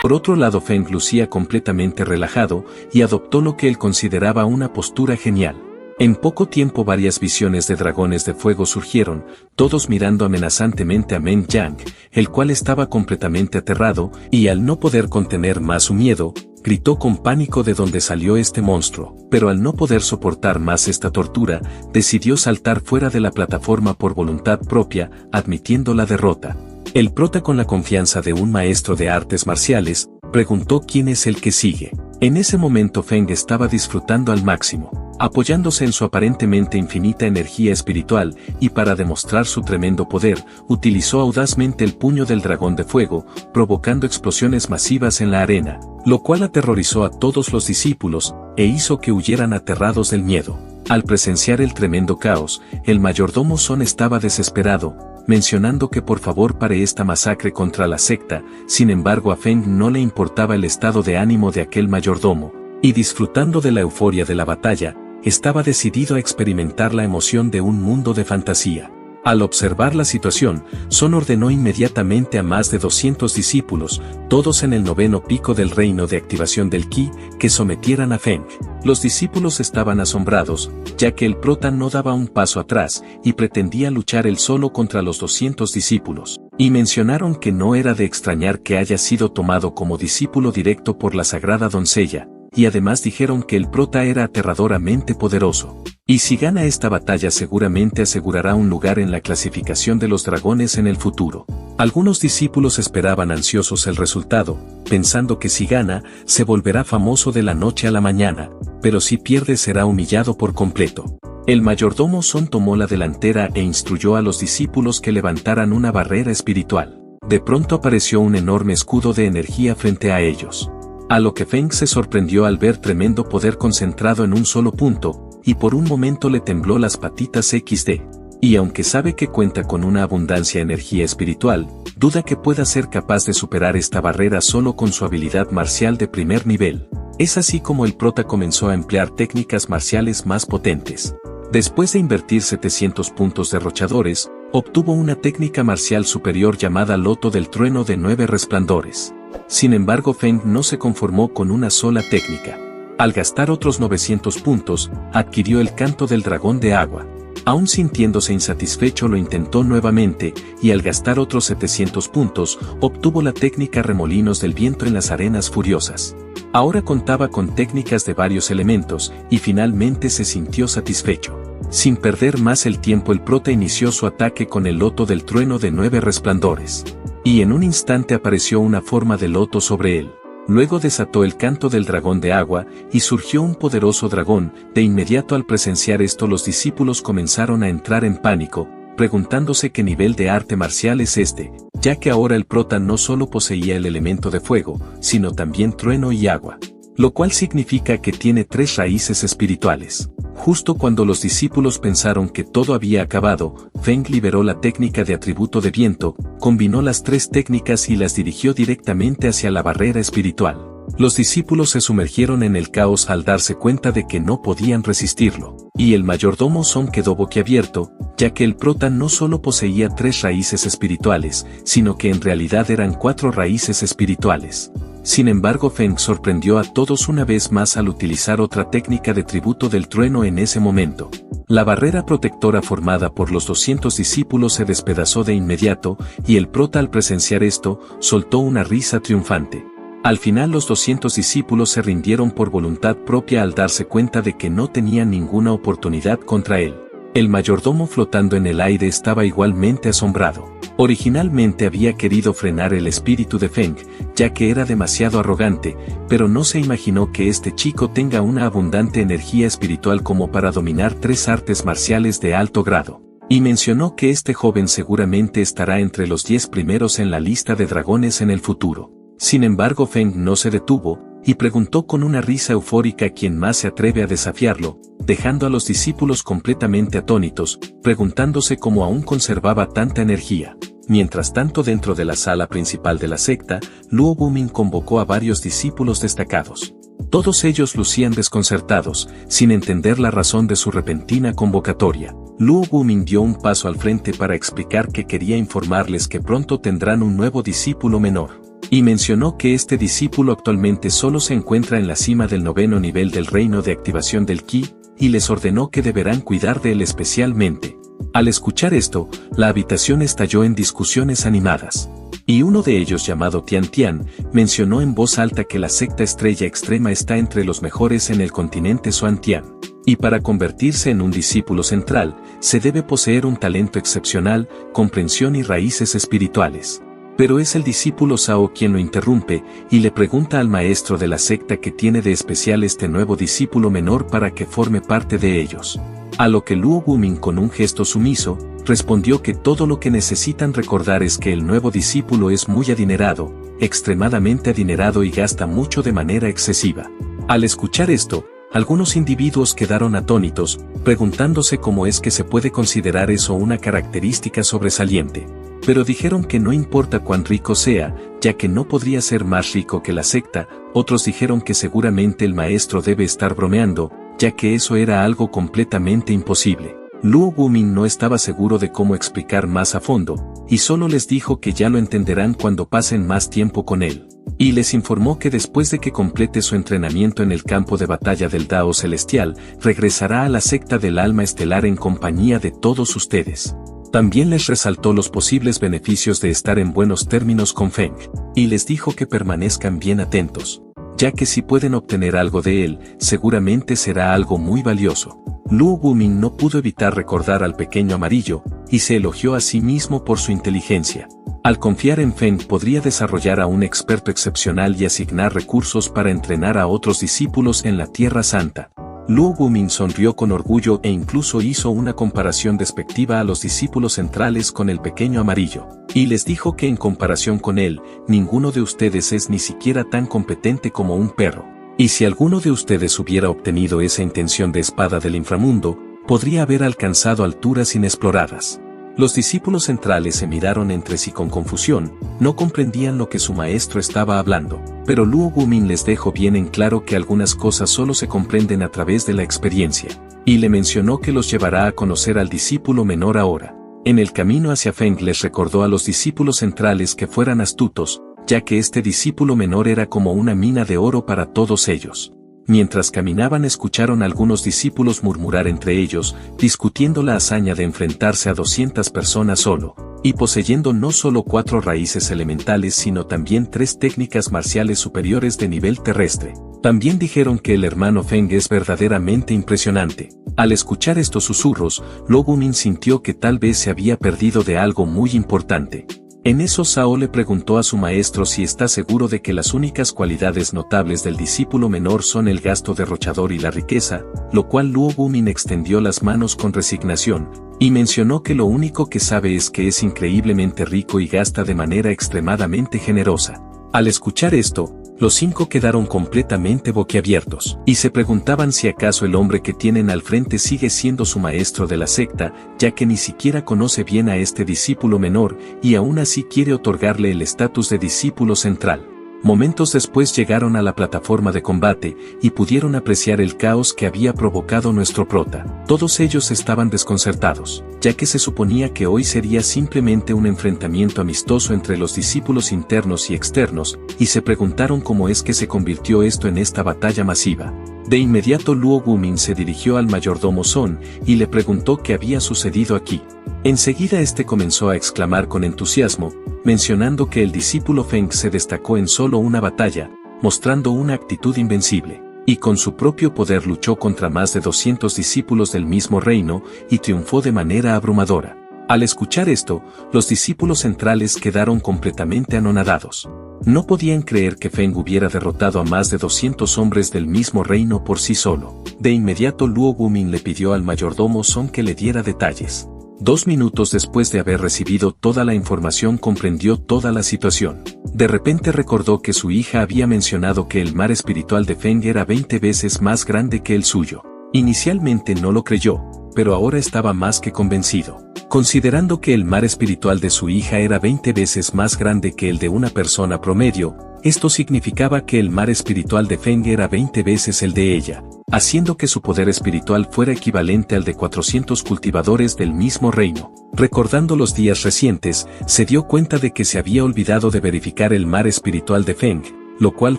Por otro lado, Feng lucía completamente relajado y adoptó lo que él consideraba una postura genial. En poco tiempo varias visiones de dragones de fuego surgieron, todos mirando amenazantemente a Men Yang, el cual estaba completamente aterrado, y al no poder contener más su miedo, gritó con pánico de dónde salió este monstruo, pero al no poder soportar más esta tortura, decidió saltar fuera de la plataforma por voluntad propia, admitiendo la derrota. El prota, con la confianza de un maestro de artes marciales, preguntó quién es el que sigue. En ese momento Feng estaba disfrutando al máximo, apoyándose en su aparentemente infinita energía espiritual, y para demostrar su tremendo poder, utilizó audazmente el puño del dragón de fuego, provocando explosiones masivas en la arena, lo cual aterrorizó a todos los discípulos, e hizo que huyeran aterrados del miedo. Al presenciar el tremendo caos, el mayordomo Son estaba desesperado, mencionando que por favor pare esta masacre contra la secta. Sin embargo, a Feng no le importaba el estado de ánimo de aquel mayordomo, y disfrutando de la euforia de la batalla, estaba decidido a experimentar la emoción de un mundo de fantasía. Al observar la situación, Son ordenó inmediatamente a más de 200 discípulos, todos en el 9º pico del reino de activación del Qi, que sometieran a Feng. Los discípulos estaban asombrados, ya que el prota no daba un paso atrás, y pretendía luchar él solo contra los 200 discípulos. Y mencionaron que no era de extrañar que haya sido tomado como discípulo directo por la sagrada doncella, y además dijeron que el prota era aterradoramente poderoso. Y si gana esta batalla seguramente asegurará un lugar en la clasificación de los dragones en el futuro. Algunos discípulos esperaban ansiosos el resultado, pensando que si gana, se volverá famoso de la noche a la mañana, pero si pierde será humillado por completo. El mayordomo Son tomó la delantera e instruyó a los discípulos que levantaran una barrera espiritual. De pronto apareció un enorme escudo de energía frente a ellos. A lo que Feng se sorprendió al ver tremendo poder concentrado en un solo punto, y por un momento le tembló las patitas XD. Y aunque sabe que cuenta con una abundancia de energía espiritual, duda que pueda ser capaz de superar esta barrera solo con su habilidad marcial de primer nivel. Es así como el prota comenzó a emplear técnicas marciales más potentes. Después de invertir 700 puntos derrochadores, obtuvo una técnica marcial superior llamada Loto del Trueno de 9 resplandores. Sin embargo, Feng no se conformó con una sola técnica. Al gastar otros 900 puntos, adquirió el Canto del Dragón de Agua. Aún sintiéndose insatisfecho lo intentó nuevamente, y al gastar otros 700 puntos, obtuvo la técnica Remolinos del Viento en las Arenas Furiosas. Ahora contaba con técnicas de varios elementos, y finalmente se sintió satisfecho. Sin perder más el tiempo el prota inició su ataque con el Loto del Trueno de 9 resplandores. Y en un instante apareció una forma de loto sobre él. Luego desató el Canto del Dragón de Agua, y surgió un poderoso dragón. De inmediato al presenciar esto los discípulos comenzaron a entrar en pánico, preguntándose qué nivel de arte marcial es este, ya que ahora el prota no solo poseía el elemento de fuego, sino también trueno y agua. Lo cual significa que tiene 3 raíces espirituales. Justo cuando los discípulos pensaron que todo había acabado, Feng liberó la técnica de atributo de viento, combinó las 3 técnicas y las dirigió directamente hacia la barrera espiritual. Los discípulos se sumergieron en el caos al darse cuenta de que no podían resistirlo, y el mayordomo Son quedó boquiabierto, ya que el prota no solo poseía 3 raíces espirituales, sino que en realidad eran 4 raíces espirituales. Sin embargo, Feng sorprendió a todos una vez más al utilizar otra técnica de tributo del trueno en ese momento. La barrera protectora formada por los 200 discípulos se despedazó de inmediato, y el prota al presenciar esto, soltó una risa triunfante. Al final los 200 discípulos se rindieron por voluntad propia al darse cuenta de que no tenían ninguna oportunidad contra él. El mayordomo flotando en el aire estaba igualmente asombrado. Originalmente había querido frenar el espíritu de Feng, ya que era demasiado arrogante, pero no se imaginó que este chico tenga una abundante energía espiritual como para dominar 3 artes marciales de alto grado. Y mencionó que este joven seguramente estará entre los 10 primeros en la lista de dragones en el futuro. Sin embargo, Feng no se detuvo, y preguntó con una risa eufórica quién más se atreve a desafiarlo, dejando a los discípulos completamente atónitos, preguntándose cómo aún conservaba tanta energía. Mientras tanto, dentro de la sala principal de la secta, Luo Wumin convocó a varios discípulos destacados. Todos ellos lucían desconcertados, sin entender la razón de su repentina convocatoria. Luo Wumin dio un paso al frente para explicar que quería informarles que pronto tendrán un nuevo discípulo menor. Y mencionó que este discípulo actualmente solo se encuentra en la cima del 9º nivel del reino de activación del Ki, y les ordenó que deberán cuidar de él especialmente. Al escuchar esto, la habitación estalló en discusiones animadas. Y uno de ellos, llamado Tian Tian, mencionó en voz alta que la secta Estrella Extrema está entre los mejores en el continente Xuantian. Y para convertirse en un discípulo central, se debe poseer un talento excepcional, comprensión y raíces espirituales. Pero es el discípulo Sao quien lo interrumpe, y le pregunta al maestro de la secta qué tiene de especial este nuevo discípulo menor para que forme parte de ellos. A lo que Luo Wumin con un gesto sumiso, respondió que todo lo que necesitan recordar es que el nuevo discípulo es muy adinerado, extremadamente adinerado y gasta mucho de manera excesiva. Al escuchar esto, algunos individuos quedaron atónitos, preguntándose cómo es que se puede considerar eso una característica sobresaliente. Pero dijeron que no importa cuán rico sea, ya que no podría ser más rico que la secta. Otros dijeron que seguramente el maestro debe estar bromeando, ya que eso era algo completamente imposible. Luo Wumin no estaba seguro de cómo explicar más a fondo, y solo les dijo que ya lo entenderán cuando pasen más tiempo con él. Y les informó que después de que complete su entrenamiento en el campo de batalla del Dao Celestial, regresará a la secta del alma estelar en compañía de todos ustedes. También les resaltó los posibles beneficios de estar en buenos términos con Feng, y les dijo que permanezcan bien atentos, ya que si pueden obtener algo de él, seguramente será algo muy valioso. Luo Wumin no pudo evitar recordar al pequeño amarillo, y se elogió a sí mismo por su inteligencia. Al confiar en Feng podría desarrollar a un experto excepcional y asignar recursos para entrenar a otros discípulos en la Tierra Santa. Luo Wumin sonrió con orgullo e incluso hizo una comparación despectiva a los discípulos centrales con el pequeño amarillo, y les dijo que en comparación con él, ninguno de ustedes es ni siquiera tan competente como un perro. Y si alguno de ustedes hubiera obtenido esa intención de espada del inframundo, podría haber alcanzado alturas inexploradas. Los discípulos centrales se miraron entre sí con confusión, no comprendían lo que su maestro estaba hablando, pero Luo Wumin les dejó bien en claro que algunas cosas solo se comprenden a través de la experiencia, y le mencionó que los llevará a conocer al discípulo menor ahora. En el camino hacia Feng les recordó a los discípulos centrales que fueran astutos, ya que este discípulo menor era como una mina de oro para todos ellos. Mientras caminaban escucharon a algunos discípulos murmurar entre ellos, discutiendo la hazaña de enfrentarse a 200 personas solo, y poseyendo no solo 4 raíces elementales sino también 3 técnicas marciales superiores de nivel terrestre. También dijeron que el hermano Feng es verdaderamente impresionante. Al escuchar estos susurros, Luo Wumin sintió que tal vez se había perdido de algo muy importante. En eso Sao le preguntó a su maestro si está seguro de que las únicas cualidades notables del discípulo menor son el gasto derrochador y la riqueza, lo cual Luo Wumin extendió las manos con resignación, y mencionó que lo único que sabe es que es increíblemente rico y gasta de manera extremadamente generosa. Al escuchar esto, los 5 quedaron completamente boquiabiertos, y se preguntaban si acaso el hombre que tienen al frente sigue siendo su maestro de la secta, ya que ni siquiera conoce bien a este discípulo menor, y aún así quiere otorgarle el estatus de discípulo central. Momentos después llegaron a la plataforma de combate, y pudieron apreciar el caos que había provocado nuestro prota. Todos ellos estaban desconcertados, ya que se suponía que hoy sería simplemente un enfrentamiento amistoso entre los discípulos internos y externos, y se preguntaron cómo es que se convirtió esto en esta batalla masiva. De inmediato Luo Wumin se dirigió al mayordomo Son, y le preguntó qué había sucedido aquí. Enseguida este comenzó a exclamar con entusiasmo, mencionando que el discípulo Feng se destacó en solo una batalla, mostrando una actitud invencible, y con su propio poder luchó contra más de 200 discípulos del mismo reino, y triunfó de manera abrumadora. Al escuchar esto, los discípulos centrales quedaron completamente anonadados. No podían creer que Feng hubiera derrotado a más de 200 hombres del mismo reino por sí solo. De inmediato Luo Wumin le pidió al mayordomo Son que le diera detalles. 2 minutos después de haber recibido toda la información comprendió toda la situación. De repente recordó que su hija había mencionado que el mar espiritual de Feng era 20 veces más grande que el suyo. Inicialmente no lo creyó, pero ahora estaba más que convencido. Considerando que el mar espiritual de su hija era 20 veces más grande que el de una persona promedio, esto significaba que el mar espiritual de Feng era 20 veces el de ella, haciendo que su poder espiritual fuera equivalente al de 400 cultivadores del mismo reino. Recordando los días recientes, se dio cuenta de que se había olvidado de verificar el mar espiritual de Feng, lo cual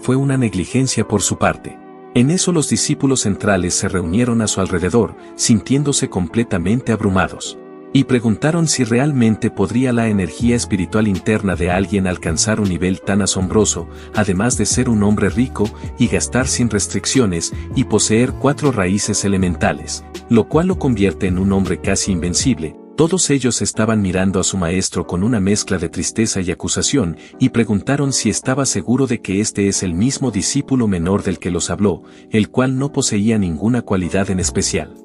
fue una negligencia por su parte. En eso los discípulos centrales se reunieron a su alrededor, sintiéndose completamente abrumados, y preguntaron si realmente podría la energía espiritual interna de alguien alcanzar un nivel tan asombroso, además de ser un hombre rico, y gastar sin restricciones, y poseer 4 raíces elementales, lo cual lo convierte en un hombre casi invencible. Todos ellos estaban mirando a su maestro con una mezcla de tristeza y acusación, y preguntaron si estaba seguro de que este es el mismo discípulo menor del que los habló, el cual no poseía ninguna cualidad en especial.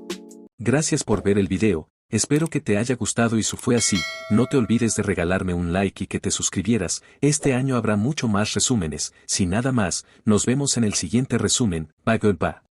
Gracias por ver el video. Espero que te haya gustado y si fue así, no te olvides de regalarme un like y que te suscribieras. Este año habrá mucho más resúmenes. Sin nada más, nos vemos en el siguiente resumen. Bye goodbye.